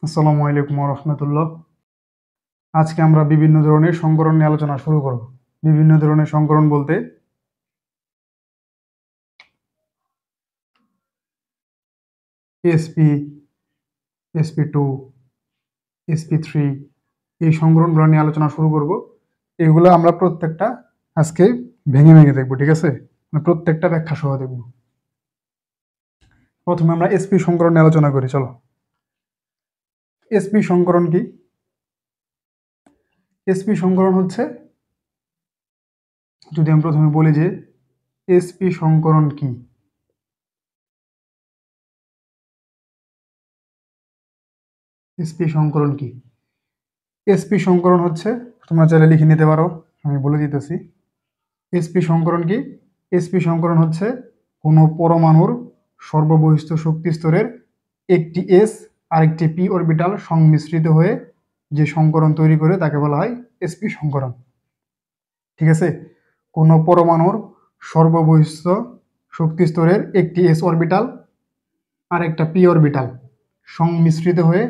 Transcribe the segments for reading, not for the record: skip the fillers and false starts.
আসসালামু আলাইকুম ওয়া রাহমাতুল্লাহ। আজকে আমরা বিভিন্ন ধরনের সংকরণ নিয়ে আলোচনা শুরু করব। বিভিন্ন ধরনের সংকরণ বলতে এসপি, এসপি2, এসপি3 এই সংকরণগুলো নিয়ে আলোচনা শুরু করব। এগুলো আমরা প্রত্যেকটা আজকে ভেঙে ভেঙে দেখব, ঠিক আছে? মানে প্রত্যেকটা ব্যাখ্যা সহ দেখব। প্রথমে আমরা এসপি সংকরণ নিয়ে আলোচনা করি, চলো। এসপি সংকরণ কি? এসপি সংকরণ হচ্ছে, যদি আমি প্রথমে বলি যে এসপি সংকরণ কি, এসপি সংকরণ কি? এসপি সংকরণ হচ্ছে, তোমরা চাইলে লিখে নিতে পারো, আমি বলে দিতেছি। এসপি সংকরণ কি? এসপি সংকরণ হচ্ছে কোনো পরমাণুর সর্ববহিস্থ শক্তি স্তরের একটি এস আর একটি পি অরবিটাল সংমিশ্রিত হয়ে যে সংকরণ তৈরি করে তাকে বলা হয় এসপি সংকরণ। ঠিক আছে? কোনো পরমাণুর সর্ববহিস্থ শক্তি স্তরের একটি এস অরবিটাল আর একটা পি অরবিটাল সংমিশ্রিত হয়ে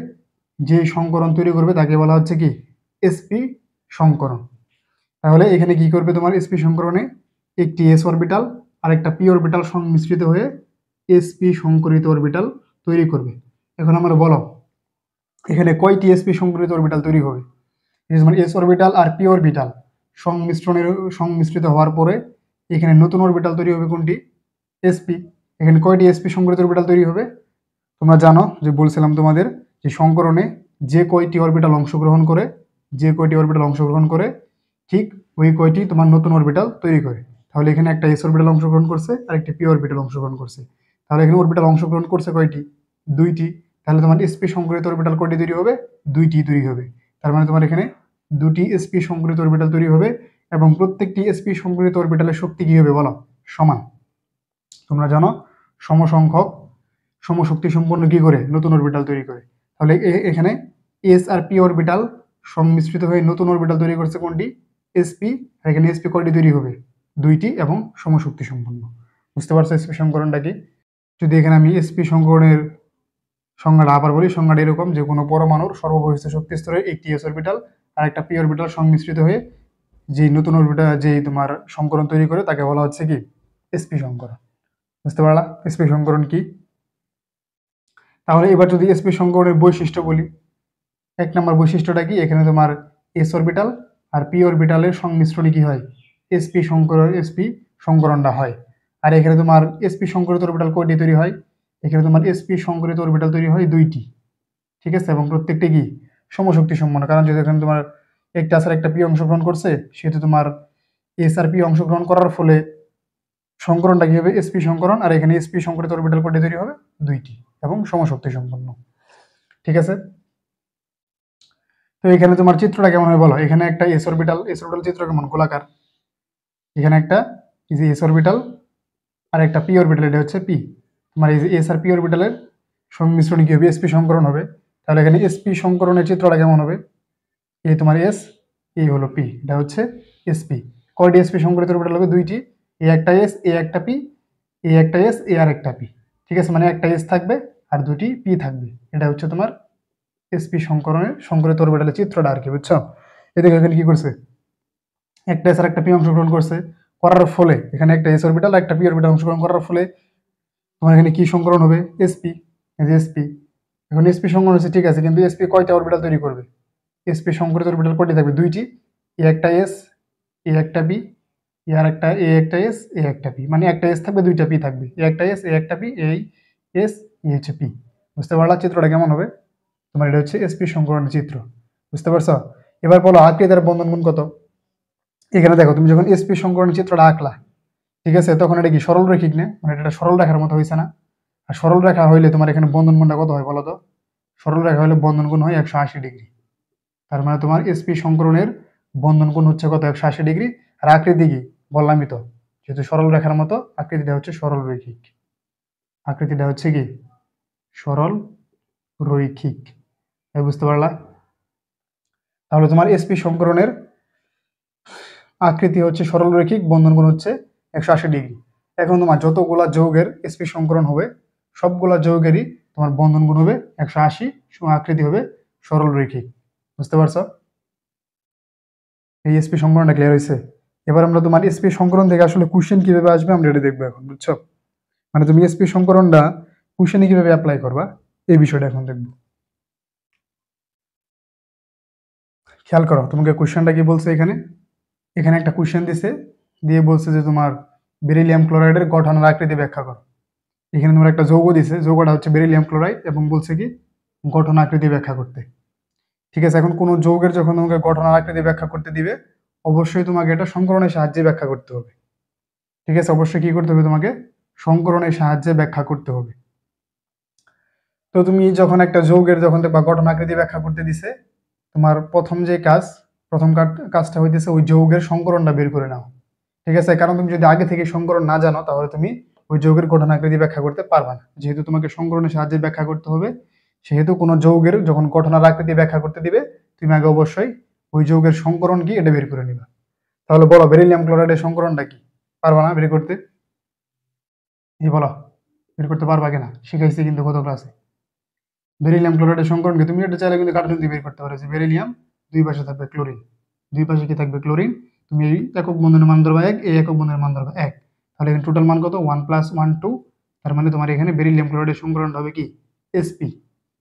যে সংকরণ তৈরি করবে তাকে বলা হচ্ছে কি? এসপি সংকরণ। তাহলে এখানে কি করবে? তোমার এসপি সংকরণে একটি এস অরবিটাল আর একটা পি অরবিটাল সংমিশ্রিত হয়ে এসপি সংকরিত অরবিটাল তৈরি করবে। এখন আমরা বলো, এখানে কয়টি এসপি সংকরিত অরবিটাল তৈরি হবে? যেমন এস অরবিটাল আর পি অরবিটাল সংমিশ্রিত হওয়ার পরে এখানে নতুন অরবিটাল তৈরি হবে কোনটি? এসপি। এখানে কয়টি এসপি সংকরিত অরবিটাল তৈরি হবে? তোমরা জানো যে বলছিলাম তোমাদের যে সংকরণে যে কয়টি অরবিটাল অংশগ্রহণ করে, ঠিক ওই কয়টি তোমার নতুন অরবিটাল তৈরি করে। তাহলে এখানে একটা এস অরবিটাল অংশগ্রহণ করছে আর একটা পি অরবিটাল অংশগ্রহণ করছে। তাহলে এখানে অরবিটাল অংশগ্রহণ করছে কয়টি? দুইটি। তাহলে তোমার এসপি সংকরিত অরবিটাল কয়টি তৈরি হবে? দুইটি তৈরি হবে। তার মানে তোমার এখানে দুটি এসপি সংকরিত অরবিটাল তৈরি হবে এবং প্রত্যেকটি এসপি সংকরিত অরবিটালের শক্তি কি হবে বলো? সমান। তোমরা জানো সমসংখ্যক সমশক্তি সম্পন্ন কি করে? নতুন অরবিটাল তৈরি করে। তাহলে এখানে এস আর পি অরবিটাল সংমিশ্রিত হয়ে নতুন অরবিটাল তৈরি করছে কোনটি? এসপি। আর এখানে এসপি কয়টি তৈরি হবে? দুইটি এবং সমশক্তি সম্পন্ন। বুঝতে পারছো এসপি সংকরণটা কি? যদি এখানে আমি এসপি সংকরণের সংজ্ঞাটা আবার বলি, সংজ্ঞাটা এরকম যে কোনো পরমাণুর সর্ববহিস্থ শক্তি স্তরে একটি এস অরবিটাল আর একটা পি অরবিটাল সংমিশ্রিত হয়ে যে নতুন অরবিটাল যেই তোমার সংকরণ তৈরি করে তাকে বলা হচ্ছে কি? এসপি সংকরণ। বুঝতে পারলা এসপি সংকরণ কি? তাহলে এবার যদি এসপি সংকরণের বৈশিষ্ট্য বলি, এক নম্বর বৈশিষ্ট্যটা কি? এখানে তোমার এস অরবিটাল আর পি অরবিটালের সংমিশ্রণে কি হয়? এসপি সংকরণটা হয়। আর এখানে তোমার এসপি সংকরিত অরবিটাল কয়টি তৈরি হয়? এখানে তোমার এসপি সংকরিত অরবিটাল তৈরি হয় দুইটি। ঠিক আছে? এবং প্রত্যেকটি কি? সমশক্তি সম্পন্ন। কারণ যদি এখানে তোমার একটা এস আর একটা পি অংশগ্রহণ করছে, সেহেতু তোমার এস আর পি অংশগ্রহণ করার ফলে সংকরণটা কি হবে? এসপি সংকরণ। আর এখানে এসপি সংকরিত অরবিটাল কয়টি তৈরি হবে? দুইটি এবং সমশক্তি সম্পন্ন। ঠিক আছে? তো এখানে তোমার চিত্রটা কেমন হয় বলো? এখানে একটা এস অরবিটাল চিত্র কেমন? গোলাকার। এখানে একটা এই যে এস অরবিটাল আর একটা পি অরবিটাল, এটা হচ্ছে পি। তোমার এই যে এস আর পি অরবিটালের সংমিশ্রণে কি হবে? এসপি সংকরণ হবে। তাহলে এখানে এসপি সংকরণের চিত্রটা কেমন হবে? এই তোমার এস, এই হলো পি, এটা হচ্ছে এসপি। কয়টি এসপি সংকরিত অরবিটাল হবে? দুইটি। এ একটা এস, এ একটা পি, এ একটা এস, এ আর একটা পি। ঠিক আছে? মানে একটা এস থাকবে আর দুটি পি থাকবে। এটা হচ্ছে তোমার এসপি সংকরিত অরবিটালের চিত্রটা আর কি, বুঝছো? এদিকে এখানে কি করছে? একটা এস আর একটা পি অংশগ্রহণ করছে, করার ফলে এখানে একটা এস অরবিটাল একটা পি অরবিটাল অংশগ্রহণ করার ফলে তোমার এখানে কি সংকরণ হবে? এসপি। এই যে এসপি, এখন এসপি সংকরণ হচ্ছে, ঠিক আছে, কিন্তু এসপি কয়টা অরবিটাল তৈরি করবে? এসপি সংকরিত অরবিটাল কয়টি থাকবে? দুইটি। এ একটা এস, এ একটা বি, এ আর একটা এ একটা এস, এ একটা পি। মানে একটা এস থাকবে, দুইটা পি থাকবে। এ একটা এস, এ একটা পি, এই এস, এ হচ্ছে পি। বুঝতে পারলা চিত্রটা কেমন হবে? তোমার এটা হচ্ছে এসপি সংকরণের চিত্র। বুঝতে পারছো? এবার বলো আঁকিয়ে বন্ধন গুণ কত? এখানে দেখো, তুমি যখন এসপি সংকরণের চিত্রটা আঁকলা, ঠিক আছে, তখন এটা কি সরল রৈখিক না? মানে এটা সরল রেখার মতো হয়েছে না? আর সরল রেখা হইলে তোমার এখানে বন্ধন কোণটা কত হয় বলো তো? সরল রেখা হলে বন্ধন কোণ হয় 180 ডিগ্রি। তার মানে তোমার এসপি সংকরণের বন্ধন কোণ হচ্ছে কত? 180 ডিগ্রি। আর আকৃতি কি? বললামই তো, যেহেতু সরল রেখার মতো, আকৃতিটা হচ্ছে সরল রৈখিক। আকৃতিটা হচ্ছে কি? সরল রৈখিক। বুঝতে পারলা? তাহলে তোমার এসপি সংকরণের আকৃতি হচ্ছে সরল রৈখিক, বন্ধন কোণ হচ্ছে 180 ডিগ্রি। এখন তোমার যতগুলা যৌগের এসপি সংকরণ হবে, সবগুলা যৌগেরই তোমার বন্ধন গুণ হবে 180, আকৃতি হবে সরল রৈখিক। বুঝতে পারছো? এই এসপি সমীকরণটা ক্লিয়ার হয়েছে? এবার আমরা তোমার এসপি সমীকরণ থেকে আসলে কোশ্চেন কিভাবে আসবে আমরা এটা দেখবো এখন, বুঝছো? মানে তুমি এসপি সমীকরণটা কোশ্চেনে কিভাবে অ্যাপ্লাই করবা এই বিষয়টা এখন দেখবো। খেয়াল করো তোমাকে কোশ্চেনটা কি বলছে এখানে। এখানে একটা কোশ্চেন দিছে, দিয়ে বলছে যে তোমার বেরিলিয়াম ক্লোরাইডের গঠন আর আকৃতি ব্যাখ্যা করো। এখানে তোমার একটা যৌগ দিছে, যৌগটা হচ্ছে বেরিলিয়াম ক্লোরাইড, এবং বলছে কি গঠন আকৃতি ব্যাখ্যা করতে। ঠিক আছে, এখন কোনো যৌগের যখন তোমাকে গঠন আর আকৃতি ব্যাখ্যা করতে দিবে, অবশ্যই তোমাকে এটা সংকরণের সাহায্যে ব্যাখ্যা করতে হবে। ঠিক আছে, অবশ্যই কি করতে হবে, তোমাকে সংকরণের সাহায্যে ব্যাখ্যা করতে হবে। তো তুমি যখন একটা যৌগের যখন দেখবা গঠন আকৃতি ব্যাখ্যা করতে দিছে, তোমার প্রথম কাজটা হইতেছে ওই যৌগের সংকরণটা বের করে নাও। ঠিক আছে, কারণ তুমি যদি আগে থেকে সংকরণ না জানো তাহলে তুমি ওই যৌগের গঠন আকৃতি ব্যাখ্যা করতে পারবে না। যেহেতু তোমাকে সংকরণের সাহায্যে ব্যাখ্যা করতে হবে, সেহেতু কোনো যৌগের যখন গঠন আর আকৃতি ব্যাখ্যা করতে দিবে, তুমি আগে অবশ্যই ওই যৌগের সংকরণ কি এটা বের করে নিবা। তাহলে বলো বেরিলিয়াম ক্লোরাইডের সংকরণটা কি? পারবা না বের করতে? এই বলো, বের করতে পারবা কিনা? শিখাইছি কিন্তু গত ক্লাসে। বেরিলিয়াম ক্লোরাইডের সংকরণকে তুমি এটা চাইলে কিন্তু কার্টুন দিয়ে বের করতে পারো। যে বেরিলিয়াম, দুই পাশে থাকবে ক্লোরিন, দুই পাশে কি থাকবে ক্লোরিন, তুমি এই একক বন্ধনের মান ধরবা 1, এই একক বন্ধনের মান ধরবা 1, তাহলে এখানে টোটাল মান কত? 1 + 1 2। তার মানে তোমার এখানে বেরিলিয়াম ক্লোরাইডের সংকরণটা হবে কি এসপি।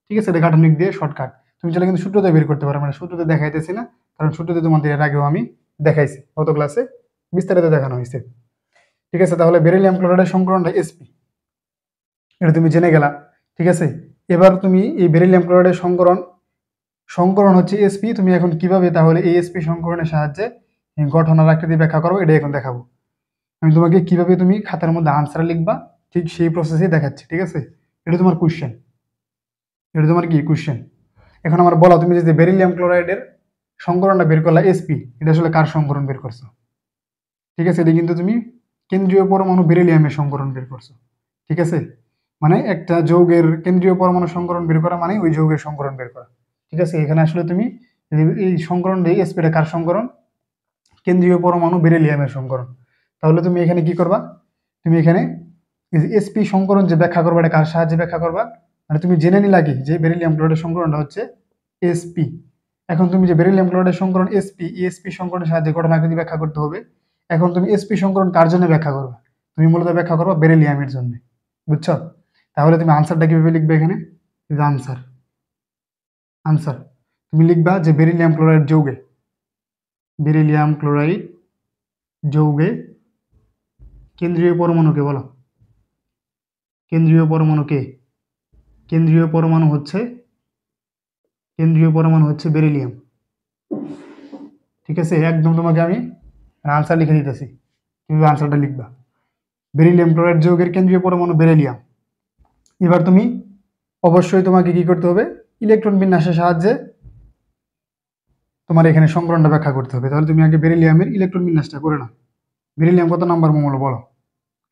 ঠিক আছে, এটা কার্টুনিক দিয়ে শর্টকাট। তুমি চাইলে কিন্তু সূত্রতে বের করতে পারো, মানে সূত্রতে দেখাইতেছি না, কারণ সূত্রতে তোমাদের এর আগেও আমি দেখাইছি, গত ক্লাসে বিস্তারিত দেখানো হয়েছে। ঠিক আছে, তাহলে বেরিলিয়াম ক্লোরাইডের সংকরণটা এসপি, এটা তুমি জেনে গেলা। ঠিক আছে, এবার তুমি এই বেরিলিয়াম ক্লোরাইডের সংকরণ হচ্ছে এসপি, তুমি এখন কিভাবে তাহলে এই এসপি সংকরণের সাহায্যে গঠন আর আকৃতি ব্যাখ্যা করো এটা এখন দেখাবো। আমি তোমাকে কিভাবে তুমি খাতার মধ্যে আনসার লিখবা ঠিক সেই প্রসেসেই দেখাচ্ছি। ঠিক আছে, এটা তোমার কোশ্চেন, এটা তোমার কি কোশ্চেন। এখন আমার বলো, তুমি যে বেরিলিয়াম ক্লোরাইডের সংকরণটা বের করলা এসপি, এটা আসলে কার সংকরণ বের করছো? ঠিক আছে, এটা কিন্তু তুমি কেন্দ্রীয় পরমাণু বেরিলিয়ামের সংকরণ বের করছো। ঠিক আছে, মানে একটা যৌগের কেন্দ্রীয় পরমাণু সংকরণ বের করা মানে ওই যৌগের সংকরণ বের করা। ঠিক আছে, এখানে আসলে তুমি এই সংকরণ এই এসপিটা কার সংকরণ? কেন্দ্রীয় পরমাণু বেরিলিয়ামের সংকরণ। তাহলে তুমি এখানে কি করবা, তুমি এখানে এসপি সংকরণ যে ব্যাখ্যা করবা এটা কার সাহায্যে ব্যাখ্যা করবা? মানে তুমি জেনে নিলা কি যে বেরিলিয়াম ক্লোরাইডের সংকরণটা হচ্ছে এসপি। এখন তুমি যে বেরিলিয়াম ক্লোরাইডের সংকরণ এসপি, এসপি সংকরণের সাহায্যে গঠন আকৃতি ব্যাখ্যা করতে হবে। এখন তুমি এসপি সংকরণ কার জন্য ব্যাখ্যা করবা? তুমি মূলত ব্যাখ্যা করবা বেরিলিয়ামের জন্য। বুঝছো? তাহলে তুমি আনসারটা কিভাবে লিখবে? এখানে আনসার, আনসার তুমি লিখবা যে বেরিলিয়াম ক্লোরাইড যৌগে, বেরিলিয়াম ক্লোরাইড যৌগে কেন্দ্রীয় পরমাণুকে বলো, কেন্দ্রীয় পরমাণুকে, কেন্দ্রীয় পরমাণু হচ্ছে, কেন্দ্রীয় পরমাণু হচ্ছে বেরিলিয়াম। ঠিক আছে, একদম তোমাকে আমি আনসার লিখে দিতেছি, কিভাবে আনসারটা লিখবা। বেরিলিয়াম ক্লোরাইড যৌগের কেন্দ্রীয় পরমাণু বেরিলিয়াম। এবার তুমি অবশ্যই তোমাকে কি করতে হবে? ইলেকট্রন বিন্যাসের সাহায্যে তোমার এখানে সংকরণটা ব্যাখ্যা করতে হবে। তাহলে তুমি আগে বেরিলিয়ামের ইলেকট্রন বিন্যাসটা করে নাও। বেরিলিয়াম কত নাম্বার মৌল বলো?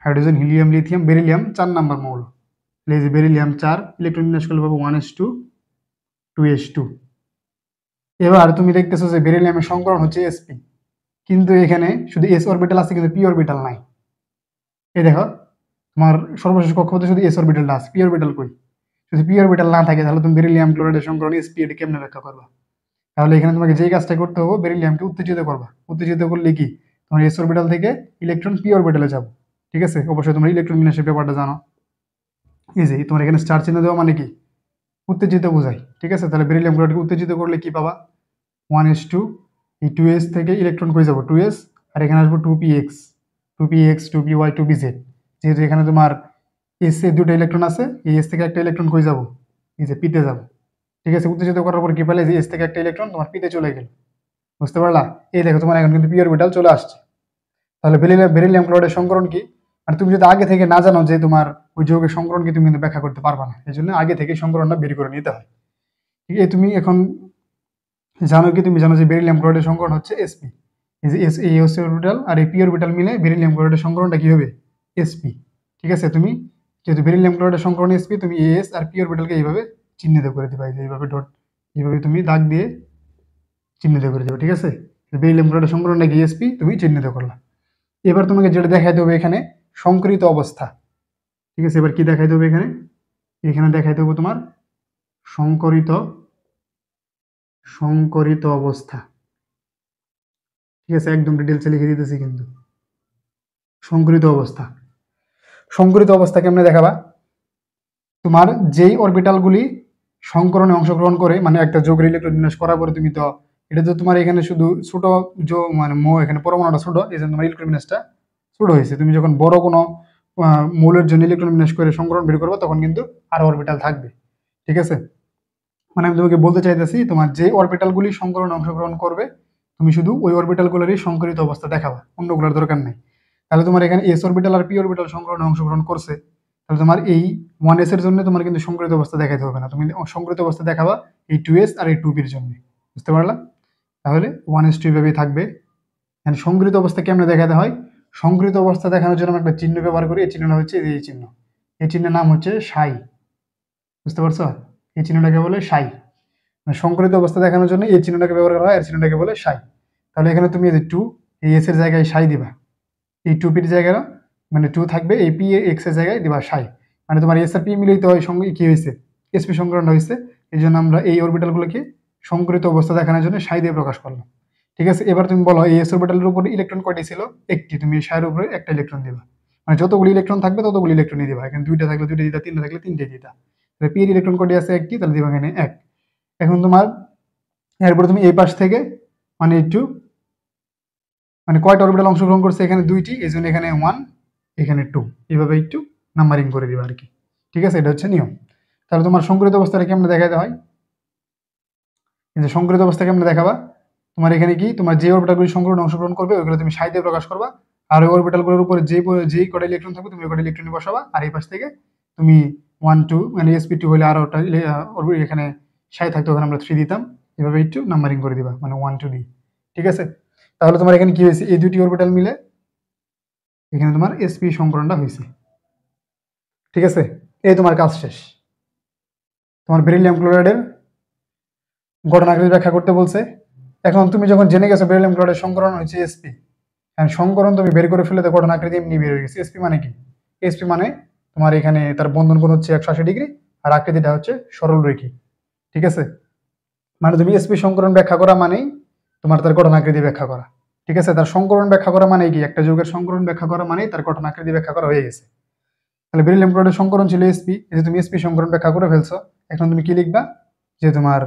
Hydrogen, helium, lithium, beryllium 4 number মৌল। এই যে বেরিলিয়াম 4, ইলেকট্রন বিন্যাস করলে পাবো 1s2 2s2। এবার তুমি দেখতেছো যে বেরিলিয়ামের সংকরণ হচ্ছে এসপি, কিন্তু এখানে শুধু এস অরবিটাল আছে কিন্তু পি অরবিটাল নাই। এই দেখো তোমার সর্বশেষ কক্ষপথে শুধু এস অরবিটালটা আছে, পি অরবিটাল কই? যদি পি অরবিটাল না থাকে তাহলে তুমি বেরিলিয়াম ক্লোরাইডের সংকরণ এসপি এটা কেমনে ব্যাখ্যা করবা? তাহলে এখানে তোমাকে যেই কাজটা করতে হবে, বেরিলিয়ামকে উত্তেজিত করবা। উত্তেজিত করলে কি তোমার এস অরবিটাল থেকে ইলেকট্রন পি অরবিটালে যাবে। ঠিক আছে, অবশ্যই তোমরা ইলেকট্রন বিন্যাসের ব্যাপারটা জানো। এই যে তোমার এখানে স্টার চিহ্ন দেওয়া মানে কি উত্তেজিত বোঝায়। ঠিক আছে, তাহলে বেরিলিয়াম ক্লোরাইডকে উত্তেজিত করলে কি পাবা? 1s2, এই 2s থেকে ইলেকট্রন কই যাবো 2s, আর এখানে আসবো 2px, 2px 2py 2pz। যেহেতু এখানে তোমার এস এ দুটো ইলেকট্রন আছে, এই এস থেকে একটা ইলেকট্রন কই যাবো? এই যে পিতে যাবো। ঠিক আছে, উত্তেজিত করার পর কি পেলে? যে এস থেকে একটা ইলেকট্রন তোমার পিতে চলে গেল। বুঝতে পারলা? এই দেখো তোমার এখন কিন্তু পি অরবিটাল চলে আসছে। তাহলে বেরিলিয়াম ক্লোরাইডের সংকরণ কি? আর তুমি যদি আগে থেকে না জানো যে তোমার ওই যৌগের সংকরণ কি, তুমি কিন্তু ব্যাখ্যা করতে পারবা না। এই জন্য আগে থেকে সংকরণটা বের করে নিতে হয়। ঠিক আছে, তুমি এখন জানো কি? তুমি জানো যে বেরিলিয়াম ক্লোরাইডের সংকরণ হচ্ছে এসপি। এই যে এস এই এস অরবিটাল আর এই পি অরবিটাল মিলে বেরিলিয়াম ক্লোরাইডের সংকরণটা কি হবে? এসপি। ঠিক আছে, তুমি যেহেতু বেরিলিয়াম ক্লোরাইডের সংকরণ এসপি, তুমি এস আর পি অরবিটালকে এইভাবে চিহ্নিত করে দিবা। এই যে এইভাবে ডট, এইভাবে তুমি দাগ দিয়ে চিহ্নিত করে দেবে। ঠিক আছে, বেরিলিয়াম ক্লোরাইডের সংকরণটা কি এসপি, তুমি চিহ্নিত করলা। এবার তোমাকে যেটা দেখাইতে হবে এখানে সংকরিত অবস্থা। ঠিক আছে, এবার কি দেখাইতে হবে এখানে? এখানে দেখাইতে হবে তোমার সংকরিত সংকরিত অবস্থা। ঠিক আছে, একদম ডিটেলসে লিখে দিতেছি কিন্তু। সংকরিত অবস্থা, সংকরিত অবস্থা কেমনে দেখাবা? তোমার যেই অরবিটালগুলি সংকরণে অংশগ্রহণ করে, মানে একটা যৌগের ইলেকট্রন বিন্যাস করার পরে তুমি তো এটা তো তোমার এখানে শুধু ছোট মানে এখানে পরমাণুটা ছোট, এই জন্য তোমার ইলেকট্রন বিন্যাসটা ছোট হয়েছে। তুমি যখন বড় কোনো মৌলের জন্য ইলেকট্রন বিন্যাস করে সংকরণ বের করবে তখন কিন্তু আরো অরবিটাল থাকবে। ঠিক আছে, মানে আমি তোমাকে বলতে চাইতেছি তোমার যে অরবিটালগুলি সংকরণে অংশগ্রহণ করবে তুমি শুধু ওই অরবিটালগুলোরই সংকরিত অবস্থা দেখাবা, অন্যগুলোর দরকার নেই। তাহলে তোমার এখানে এস অরবিটাল আর পি অরবিটাল সংকরণে অংশগ্রহণ করছে, তাহলে তোমার এই 1s এর জন্য তোমার কিন্তু সংকরিত অবস্থা দেখাইতে হবে না, তুমি সংকরিত অবস্থা দেখাবা এই 2s আর এই 2p এর জন্য। বুঝতে পারলা? তাহলে 1s2 এভাবেই থাকবে। সংকরিত অবস্থা কেমনে দেখাতে হয়? সংকরিত অবস্থা দেখানোর জন্য আমরা একটা চিহ্ন ব্যবহার করি, এই চিহ্নটা হচ্ছে এই চিহ্ন, এই চিহ্নের নাম হচ্ছে সাই। বুঝতে পারছো? এই চিহ্নটাকে বলে সাই। মানে সংকরিত অবস্থা দেখানোর জন্য এই চিহ্নটাকে ব্যবহার করা হয়, আর চিহ্নটাকে বলে সাই। তাহলে এখানে তুমি এই যে 2, এই এস এর জায়গায় সাই দিবা, এই 2p-র জায়গায় মানে 2 থাকবে, এই পি এক্স এর জায়গায় দিবা সাই। মানে তোমার এস আর পি মিলিত হয় সঙ্গে কি হয়েছে, এসপি সংকরণ হয়েছে। এই জন্য আমরা এই অরবিটালগুলোকে সংকরিত অবস্থা দেখানোর জন্য সাই দিয়ে প্রকাশ করলাম। ঠিক আছে, এবার তুমি বলো এই এস অরবিটালের উপরে ইলেকট্রন কয়টি ছিল? একটি, তুমি সাইয়ের উপরে একটা ইলেকট্রন দিবা। মানে যতগুলি ইলেকট্রন থাকবে ততগুলি ইলেকট্রনই দিবা। এখানে 2টা থাকলে 2টা দিতা, 3টা থাকলে 3টে দিতা। তাহলে পি এর ইলেকট্রন কয়টি আছে? একটি, তাহলে দিবা এখানে 1। এখন তোমার এরপরে তুমি এই পাশ থেকে মানে একটু মানে কয়টা অরবিটাল অংশগ্রহণ করছে? এখানে 2টি, এই জন্য এখানে 1, এখানে 2, এইভাবে একটু নাম্বারিং করে দিবা আর কি। ঠিক আছে, এটা হচ্ছে নিয়ম। তাহলে তোমার সংকরিত অবস্থাটা কেমনে দেখাতে হয়? এই যে সংকরিত অবস্থা কেমনে দেখাবা? তোমার এখানে কি তোমার যে অরবিটালগুলি সংকরণে অংশগ্রহণ করবে ওইগুলো তুমি সাই দিয়ে প্রকাশ করবা, আর ওই অরবিটালগুলোর উপরে যেই কটা ইলেকট্রন থাকবে তুমি ওই কটা ইলেকট্রন বসাবা, আর এই পাশ থেকে তুমি 1 2 মানে sp2 হলে আরো ওটা এখানে সাই থাকতো, ওখানে আমরা 3 দিতাম। এভাবে একটু নাম্বারিং করে দিবা, মানে 1 2 দিয়ে। ঠিক আছে, তাহলে তোমার এখানে কি হয়েছে? এই দুটি অরবিটাল মিলে এখানে তোমার sp সংকরণটা হয়েছে। ঠিক আছে, এই তোমার কাজ শেষ। তোমার বেরিলিয়াম ক্লোরাইডের গঠনাকৃতি ব্যাখ্যা করতে বলছে। এখন তুমি যখন জেনে গেছো বেরিলিয়াম ক্লোরাইডের সংকরণ হচ্ছে sp, এখন সংকরণ তুমি বের করে ফেলে তো গঠনাকৃতি এমনি বের হয়ে গেছে। sp মানে কি? sp মানে তোমার এখানে তার বন্ধন কোণ হচ্ছে 180 ডিগ্রি, আর আকৃতিটা হচ্ছে সরল রৈখিক। ঠিক আছে, মানে তুমি sp সংকরণ ব্যাখ্যা করা মানেই তোমার তার গঠনাকৃতি ব্যাখ্যা করা। ঠিক আছে, তার সংকরণ ব্যাখ্যা করা মানে কি? একটা যৌগের সংকরণ ব্যাখ্যা করা মানেই তার গঠনাকৃতি ব্যাখ্যা করা হয়ে গেছে। তাহলে বেরিলিয়াম ক্লোরাইডের সংকরণ ছিল sp, এই যে তুমি sp সংকরণ ব্যাখ্যা করে ফেলছো। এখন তুমি কি লিখবা? যে তোমার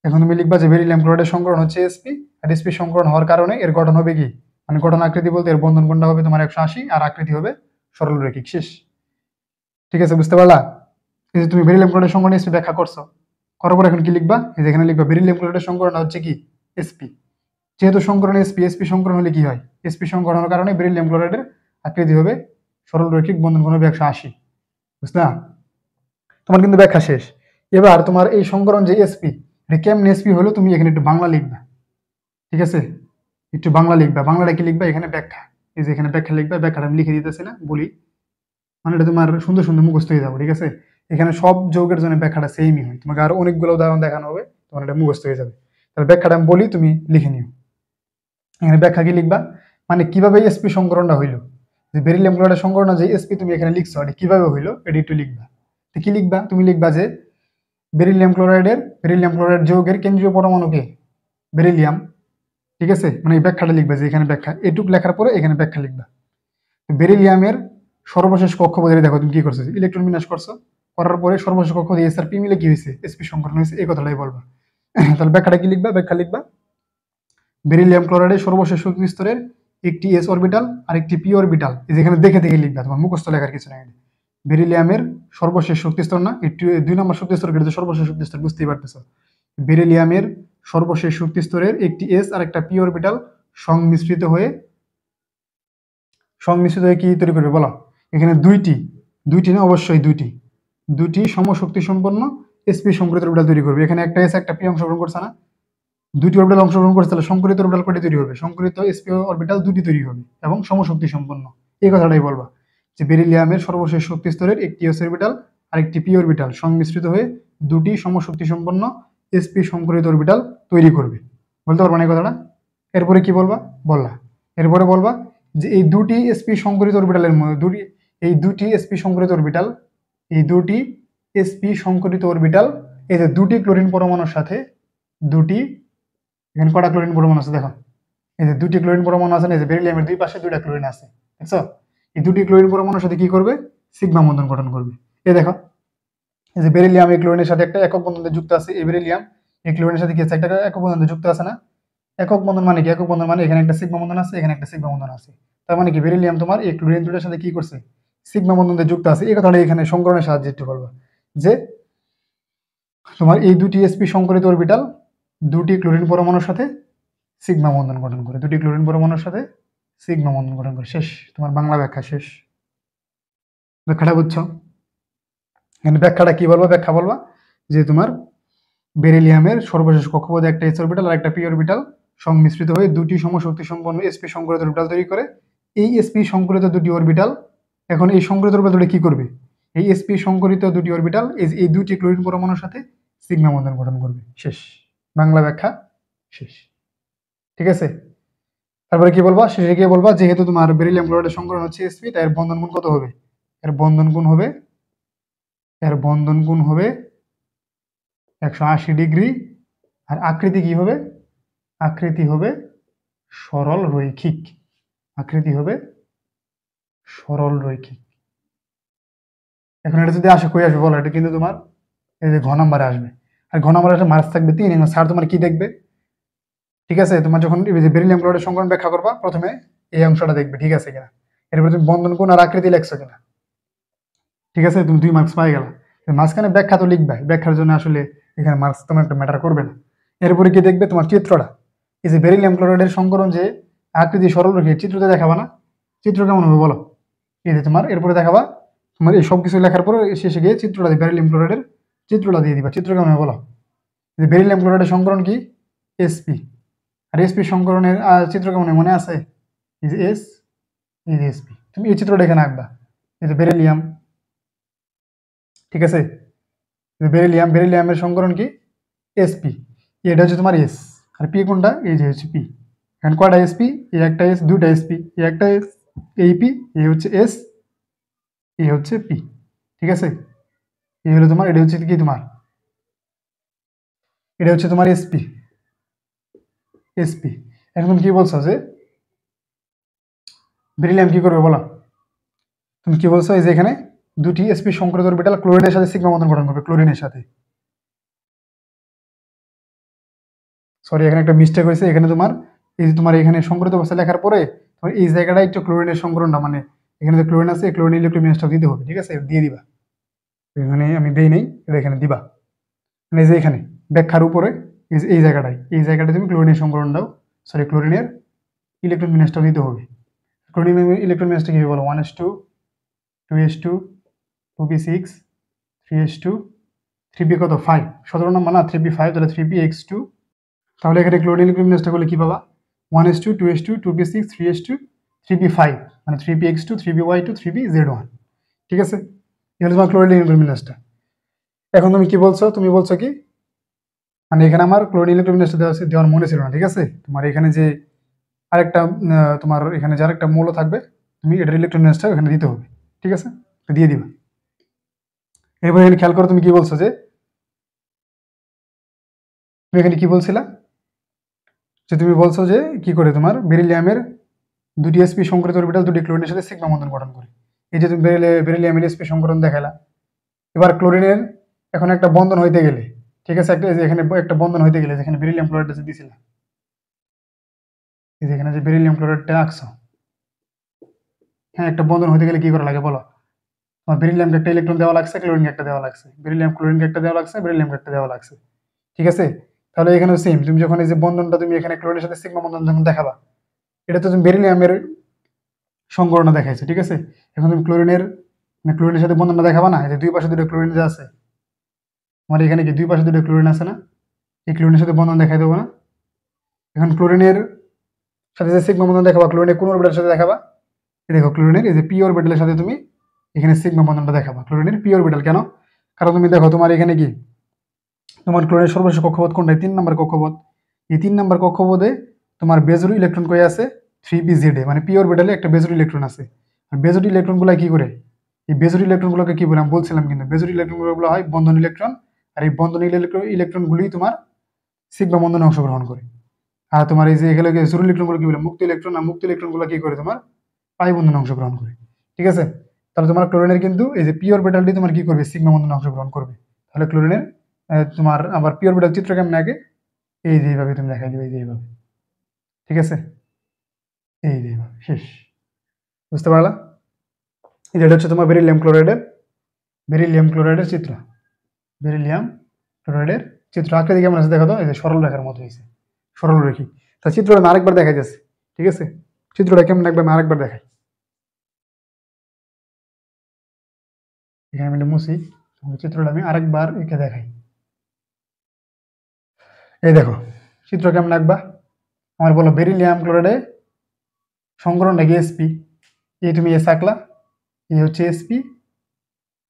এখন তুমি লিখবা যে বেরিলিয়াম ক্লোরাইডের সংকরণ হচ্ছে sp, আর sp সংকরণ হওয়ার কারণে এর গঠন হবে কি, মানে গঠন আকৃতি বলতে এর বন্ধন কোণটা হবে তোমার 180, আর আকৃতি হবে সরল রৈখিক। শেষ। ঠিক আছে, বুঝতে পারলা? এই যে তুমি বেরিলিয়াম ক্লোরাইডের সংকরণ sp ব্যাখ্যা করছো, করার পর এখন কি লিখবা? এই যে এখানে লিখবা বেরিলিয়াম ক্লোরাইডের সংকরণ হচ্ছে কি sp। যেহেতু সংকরণ sp সংকরণ হলে কি হয়? sp সংকরণের কারণে বেরিলিয়াম ক্লোরাইডের আকৃতি হবে সরল রৈখিক, বন্ধন কোণ হবে 180। বুঝলা? তোমার কিন্তু ব্যাখ্যা শেষ। এবার তোমার এই সংকরণ যে sp, এটা কেমন sp হলো তুমি এখানে একটু বাংলা লিখবা। ঠিক আছে, একটু বাংলা লিখবা। বাংলাটা কি লিখবা? এখানে ব্যাখ্যা, এই যে এখানে ব্যাখ্যা লিখবা। ব্যাখ্যাটা আমি লিখে দিতেছি না, বলি, মানে এটা তোমার সুন্দর সুন্দর মুখস্থ হয়ে যাবো। ঠিক আছে, এখানে সব যৌগের জন্য ব্যাখ্যাটা সেমই হয়, তোমাকে আরো অনেকগুলো উদাহরণ দেখানো হবে, তোমার এটা মুখস্থ হয়ে যাবে। তাহলে ব্যাখ্যাটা আমি বলি, তুমি লিখে নিও। এখানে ব্যাখ্যা কি লিখবা? মানে কিভাবে sp সংকরণটা হইলো, যে বেরিলিয়াম ক্লোরাইডের সংকরণ যে sp তুমি এখানে লিখছো, এটা কিভাবে হইলো এটা একটু লিখবা। তো কি লিখবা? তুমি লিখবা যে বেরিলিয়াম ক্লোরাইড যৌগের কেন্দ্রীয় পরমাণুকে বেরিলিয়াম। ঠিক আছে, মানে এই ব্যাখ্যাটা লিখবা, যে এখানে ব্যাখ্যা, এটুক লেখার পরে এখানে ব্যাখ্যা লিখবা। বেরিলিয়ামের সর্বশেষ কক্ষপথে দেখো তুমি কি করছো, ইলেকট্রন বিন্যাস করছো, করার পরে সর্বশেষ কক্ষপথে এস আর পি মিলে কি হয়েছে? sp সংকরণ হয়েছে, এই কথাটাই বলবা। তাহলে ব্যাখ্যাটা কি লিখবা? ব্যাখ্যা লিখবা বেরিলিয়াম ক্লোরাইডের সর্বশেষ শক্তি স্তরের একটি s অরবিটাল আর একটি p অরবিটাল, যেখানে দেখে দেখে লিখবা, তোমার মুখস্থ লেখার কিছু নাই। বেরিলিয়ামের সর্বশেষ শক্তি স্তর না, একটু 2 নম্বর শক্তি স্তর কেটে সর্বশেষ শক্তি স্তর, বুঝতেই পারতেছো। বেরিলিয়ামের সর্বশেষ শক্তি স্তরের একটি s আর একটা p অরবিটাল সংমিশ্রিত হয়ে কি তৈরি করবে বলো? এখানে দুইটি না, অবশ্যই দুইটি সমশক্তি সম্পন্ন sp সংকরিত অরবিটাল তৈরি করবে। এখানে একটা s একটা p অংশগ্রহণ করছে না, দুটি অরবিটাল অংশগ্রহণ করছে, তাহলে সংকরিত অরবিটাল কয়টি তৈরি হবে? সংকরিত sp অরবিটাল 2টি তৈরি হবে এবং সমশক্তি সম্পন্ন। এই কথাটাই বলবা, যে বেরিলিয়ামের সর্বশেষ শক্তি স্তরের একটি s অরবিটাল আর একটি p অরবিটাল সংমিশ্রিত হয়ে দুটি সমশক্তি সম্পন্ন sp সংকরিত অরবিটাল তৈরি করবে। বলতে পারবা না এই কথাটা? এরপরে কি বলবা? বললা, এরপরে বলবা যে এই দুটি sp সংকরিত অরবিটালের মধ্যে এই দুটি sp সংকরিত অরবিটাল, এই দুটি sp সংকরিত অরবিটাল, এই যে দুটি ক্লোরিন পরমাণুর সাথে দুটি, এখানে কটা ক্লোরিন পরমাণু আছে দেখো, এই যে দুটি ক্লোরিন পরমাণু আছে না, এই যে বেরিলিয়ামের দুই পাশে দুইটা ক্লোরিন আছে, দেখছো? এই দুটি ক্লোরিন পরমাণুর সাথে কি করবে? সিগমা বন্ধন গঠন করবে। এই দেখো, এই যে বেরিলিয়াম এই ক্লোরিনের সাথে একটা একক বন্ধনে যুক্ত আছে, এই বেরিলিয়াম এই ক্লোরিনের সাথে কি আছে? একটা একক বন্ধনে যুক্ত আছে না? একক বন্ধন মানে কি? একক বন্ধন মানে এখানে একটা সিগমা বন্ধন আছে, এখানে একটা সিগমা বন্ধন আছে। তার মানে কি বেরিলিয়াম তোমার এই ক্লোরিন দুটোর সাথে কি করছে? সিগমা বন্ধনে যুক্ত আছে। এই কথাটা এখানে সংকরণের সাহায্যে একটু বলবো যে তোমার এই দুটি sp সংকরিত অরবিটাল দুটি ক্লোরিন পরমাণুর সাথে সিগমা বন্ধন গঠন করে, দুটি ক্লোরিন পরমাণুর সাথে সিগমা বন্ধন গঠন করে। শেষ, তোমার বাংলা ব্যাখ্যা শেষ। ব্যাখ্যাটা বুঝছো? এখানে ব্যাখ্যাটা কি বলবো? ব্যাখ্যা বলবা যে তোমার বেরিলিয়ামের সর্বশেষ কক্ষপথে একটা s অরবিটাল আর একটা p অরবিটাল সংমিশ্রিত হয়ে দুটি সমশক্তি সম্পন্ন sp সংকরিত অরবিটাল তৈরি করে। এই sp সংকরিত দুটি অরবিটাল, এখন এই সংকরিত অরবিটাল দুটি কি করবে? এই sp সংকরিত দুটি অরবিটাল এই দুটি ক্লোরিন পরমাণুর সাথে সিগমা বন্ধন গঠন করবে। শেষ, বাংলা ব্যাখ্যা শেষ। ঠিক আছে, তারপরে কি বলবা? শেষে গিয়ে বলবা যেহেতু তোমার বেরিলিয়াম ক্লোরাইডের সংকরণ হচ্ছে sp, তাই এর বন্ধন গুণ কত হবে? এর বন্ধন গুণ হবে 180 ডিগ্রি। আর আকৃতি কি হবে? আকৃতি হবে সরল রৈখিক। আকৃতি হবে সরল রৈখিক। এখন এটা যদি আসে, কই আসবে বলো? এটা কিন্তু তোমার এই যে ঘ নাম্বারে আসবে, আর ঘ নাম্বারে একটা মার্কস থাকবে 3। স্যার তোমার কি দেখবে? ঠিক আছে, তোমার যখন এই যে বেরিলিয়াম ক্লোরাইডের সংকরণ ব্যাখ্যা করবা, প্রথমে এই অংশটা দেখবে ঠিক আছে কিনা, এরপরে তুমি বন্ধন কোণ আর আকৃতি লেখছো কিনা। ঠিক আছে, তুমি 2 মার্কস পাই গেলা। মাঝখানে ব্যাখ্যা তো লিখবে, ব্যাখ্যার জন্য আসলে এখানে মার্কস তোমার একটা ম্যাটার করবে না। এরপরে কি দেখবে? তোমার চিত্রটা, এই যে বেরিলিয়াম ক্লোরাইডের সংকরণ যে আকৃতি সরল রেখে চিত্রতে দেখাবা না? চিত্র কেমন হবে বলো? এই যে তোমার এরপরে দেখাবা, তোমার এই সব কিছু লেখার পরে শেষে গিয়ে চিত্রটা দিয়ে বেরিলিয়াম ক্লোরাইডের চিত্রটা দিয়ে দিবা। চিত্র কেমন হবে বলো? যে বেরিলিয়াম ক্লোরাইডের সংকরণ কি? sp, আর sp সংকরণের চিত্র কেমন হয় মনে আছে? এই যে s, এই যে sp, তুমি এই চিত্রটা এখানে আঁকবা। এই যে বেরিলিয়াম, ঠিক আছে, বেরিলিয়ামের সংকরণ কি? sp, এটা হচ্ছে তোমার s, আর p কোনটা? এই যে হচ্ছে p। এখন কয়টা sp? এই একটা s, দুইটা sp, এই একটা s, এই p, এই হচ্ছে s, এই হচ্ছে p। ঠিক আছে, এই হলো তোমার, এটা হচ্ছে কি তোমার, এটা হচ্ছে তোমার sp। এখন তুমি কি বলছো যে বেরিলিয়াম কি করবে বলো? তুমি কি বলছো? এই যে এখানে দুটি sp সংকরিত অরবিটাল ক্লোরিনের সাথে সিগমা বন্ধন গঠন করবে, ক্লোরিনের সাথে। সরি, এখানে একটা মিস্টেক হয়েছে। এখানে তোমার এই যে তোমার এখানে সংকরিত অবস্থা লেখার পরে তোমার এই জায়গাটা একটু ক্লোরিনের সংকরণটা, মানে এখানে যে ক্লোরিন আছে, ক্লোরিন ইলেকট্রোমিনাসটা দিতে হবে। ঠিক আছে, দিয়ে দিবা। এখানে আমি দেই নেই, এটা এখানে দিবা। মানে এই যে এখানে ব্যাখ্যার উপরে এই জায়গাটায় তুমি ক্লোরিনের সংকরণ দাও, সরি ক্লোরিনের ইলেকট্রোমিনাসটাও দিতে হবে। ক্লোরিন ইলেকট্রোমিনাসটা কি বলো? 1s2, 2s2, 2p6, 3s2, 3p কত? 5, 17 নম্বর না? 3p5, তাহলে 3px2। তাহলে এখানে ক্লোরিন ইলেকট্রোমিনাসটা করলে কি পাবা? 1s2, 2s2, 2p6, 3s2, 3p5, মানে 3px2, 3py2, 3pz1। ঠিক আছে, এখানে তোমার ক্লোরিন ইলেকট্রোমিনাসটা। এখন তুমি কি বলছো? তুমি বলছো কি, মানে এখানে আমার ক্লোরিন ইলেকট্রোমিনাসটা দেওয়ার মনে ছিল না। ঠিক আছে, তোমার এখানে যে আরেকটা তোমার এখানে যার একটা মৌল থাকবে, তুমি এটার ইলেকট্রোমিনাসটা এখানে দিতে হবে। ঠিক আছে, দিয়ে দিবা। এরপর এখানে খেয়াল করো, তুমি কি বলছো যে তুমি এখানে কি বলছিলা? যে তুমি বলছো যে কি করে তোমার বেরিলিয়ামের দুটি sp সংকরিত অরবিটাল দুটি ক্লোরিনের সাথে সিগমা বন্ধন গঠন করে। এই যে তুমি বেরিলিয়ামের sp সংকরণ দেখালা। এবার ক্লোরিনের এখন একটা বন্ধন হইতে গেলে, ঠিক আছে, একটা এখানে একটা বন্ধন হইতে গেলে যেখানে বেরিলিয়াম ক্লোরাইডটা দিয়েছিল, এই যে এখানে যে বেরিলিয়াম ক্লোরাইডটা আঁকছো, হ্যাঁ, একটা বন্ধন হইতে গেলে কি করা লাগে বলো? তোমার বেরিলিয়ামকে একটা ইলেকট্রন দেওয়া লাগছে, ক্লোরিনকে একটা দেওয়া লাগছে, বেরিলিয়াম ক্লোরিনকে একটা দেওয়া লাগছে, বেরিলিয়ামকে একটা দেওয়া লাগছে। ঠিক আছে, তাহলে এখানেও সেম, তুমি যখন এই যে বন্ধনটা তুমি এখানে ক্লোরিনের সাথে সিগমা বন্ধন যখন দেখাবা, এটা তো তুমি বেরিলিয়ামের সংকরণটা দেখাইছে। ঠিক আছে, এখন তুমি ক্লোরিনের সাথে বন্ধনটা দেখাবা না? এই যে দুই পাশে দুটো ক্লোরিন যে আছে, আমার এখানে কি দুই পাশে দুটো ক্লোরিন আছে না? এই ক্লোরিনের সাথে বন্ধন দেখাই দেবো না? এখন ক্লোরিনের সাথে যে সিগমা বন্ধন দেখাবা, ক্লোরিনের কোন অরবিটালের সাথে দেখাবা? এই দেখো, ক্লোরিনের এই যে পি অরবিটালের সাথে তুমি এখানে সিগমা বন্ধনটা দেখাবা, ক্লোরিনের পি অরবিটাল। কেন? কারণ তুমি দেখো তোমার এখানে কি, তোমার ক্লোরিনের সর্বশেষ কক্ষপথ কোনটা? 3 নম্বর কক্ষপথ। এই 3 নম্বর কক্ষপথে তোমার বেজোর ইলেকট্রন কই আছে? 3pz, মানে পি অরবিটালে একটা বেজোর ইলেকট্রন আছে। আর বেজোর ইলেকট্রনগুলো কি করে? এই বেজোর ইলেকট্রনগুলোকে কি বললাম বলছিলাম, কিন্তু বেজোর ইলেকট্রনগুলো হয় বন্ধন ইলেকট্রন, আর এই বন্ধন ইলেকট্রনগুলি তোমার সিগমা বন্ধনে অংশগ্রহণ করে। আর তোমার এই যে এগুলো জোর ইলেকট্রনগুলো কি বলে মুক্ত ইলেকট্রন, আর মুক্ত ইলেকট্রনগুলো কি করে তোমার পাই বন্ধনে অংশগ্রহণ করে। ঠিক আছে, তাহলে তোমার ক্লোরিনের কিন্তু এই যে পি অরবিটালটি তোমার কি করবে সিগমা বন্ধনে অংশগ্রহণ করবে। তাহলে ক্লোরিনের তোমার আবার পি অরবিটাল চিত্র কেমন আগে এই যে এইভাবে তুমি দেখাই দিবে, এই যে এইভাবে। ঠিক আছে, এই যে এইভাবে শেষ। বুঝতে পারলা? এটা হচ্ছে তোমার বেরিলিয়াম ক্লোরাইডের চিত্র। বেরিলিয়াম ক্লোরাইডের চিত্র আকৃতি কেমন আছে দেখো তো, এই যে সরল রেখার মতো হয়েছে, সরল রেখি। তা চিত্রটা আমি আরেকবার দেখাই যাচ্ছে। ঠিক আছে, চিত্রটা কেমন একবার আমি আরেকবার দেখাই। এখানে আমি মুছি, চিত্রটা আমি আরেকবার এঁকে দেখাই। এই দেখো চিত্র কেমন লাগবা আমার বলো। বেরিলিয়াম ক্লোরাইডে সংকরণ নাকি এসপি, এই তুমি এস আঁকলা, এই হচ্ছে এসপি,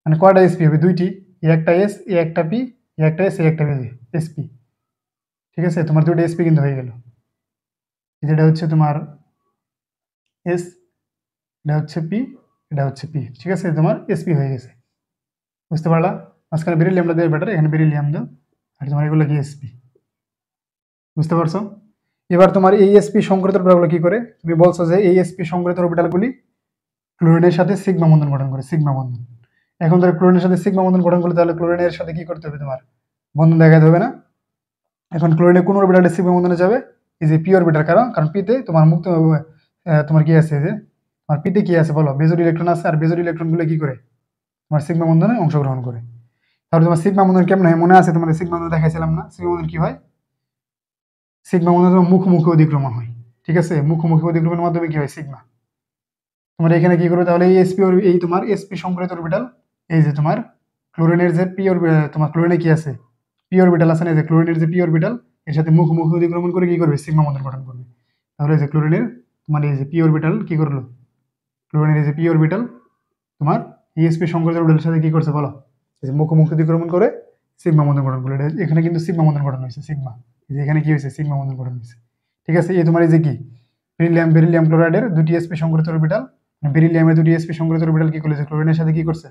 মানে কয়টা এসপি হবে দুইটি, এ একটা এস এ একটা পি, এ একটা এস এ একটা পি, এসপি। ঠিক আছে, তোমার দুটো এসপি কিন্তু হয়ে গেল। যেটা হচ্ছে তোমার এস, এটা হচ্ছে পি, এটা হচ্ছে পি। ঠিক আছে, তোমার এসপি হয়ে গেছে। বুঝতে পারলা? মাঝখানে বেরিলিয়ামটা দেওয়া বেটার, এখানে বেরিলিয়াম দাও, আর তোমার এগুলো কি এসপি। বুঝতে পারছো? এবার তোমার এই এসপি সংকরিত অরবিটালগুলো কি করে, তুমি বলছো যে এই এসপি সংকরিত অরবিটালগুলি ক্লোরিনের সাথে সিগমা বন্ধন গঠন করে, সিগমা বন্ধন। এখন ধরো ক্লোরিনের সাথে সিগমা বন্ধন গঠন করলে তাহলে ক্লোরিনের সাথে কি করতে হবে তোমার বন্ধন দেখাতে হবে না। এখন ক্লোরিনের কোন অরবিটালে সিগমা বন্ধনে যাবে, এই যে পি অরবিটাল, কারণ পিতে তোমার মুক্ত তোমার কি আছে, যে তোমার পিতে কি আছে বলো, বেজোর ইলেকট্রন আছে, আর বেজোর ইলেকট্রনগুলো কি করে তোমার সিগমা বন্ধনে অংশগ্রহণ করে। তাহলে তোমার সিগমা বন্ধন কেমন হয় মনে আছে তোমাদের, সিগমা বন্ধন দেখাইছিলাম না? সিগমা বন্ধন কি হয়, সিগমা বন্ধন তোমার মুখোমুখি অধিক্রমণ হয়। ঠিক আছে, মুখোমুখি অধিক্রমণের মাধ্যমে কি হয় সিগমা। তোমার এখানে কি করবে তাহলে, এই এসপি এই তোমার এসপি সংকরিত অরবিটাল, এই যে তোমার ক্লোরিনের যে পি তোমার ক্লোরিনে কি আছে পি অরবিটাল আছে না, এই যে ক্লোরিনের যে পি অরবিটাল এর সাথে মুখোমুখি অধিক্রমণ করে কি করবে সিগমা বন্ধন গঠন করবে। তাহলে এই যে ক্লোরিনের তোমার এই যে পি অরবিটাল কি করলো, ক্লোরিনের এই যে পি অরবিটাল তোমার ইএসপি সংকরিত অরবিটালের সাথে কি করছে বলো, এই যে মুখোমুখি অধিক্রমণ করে সিগমা বন্ধন গঠন করলো। এখানে কিন্তু সিগমা বন্ধন গঠন হয়েছে, সিগমা, এই যে এখানে কি হয়েছে সিগমা বন্ধন গঠন হয়েছে। ঠিক আছে, এই তোমার এই যে কি বেরিলিয়াম ক্লোরাইডের দুটি এসপি সংকরিত অরবিটাল, বেরিলিয়ামের দুটি এসপি সংকরিত অরবিটাল কি করেছে ক্লোরিনের সাথে কি করছে,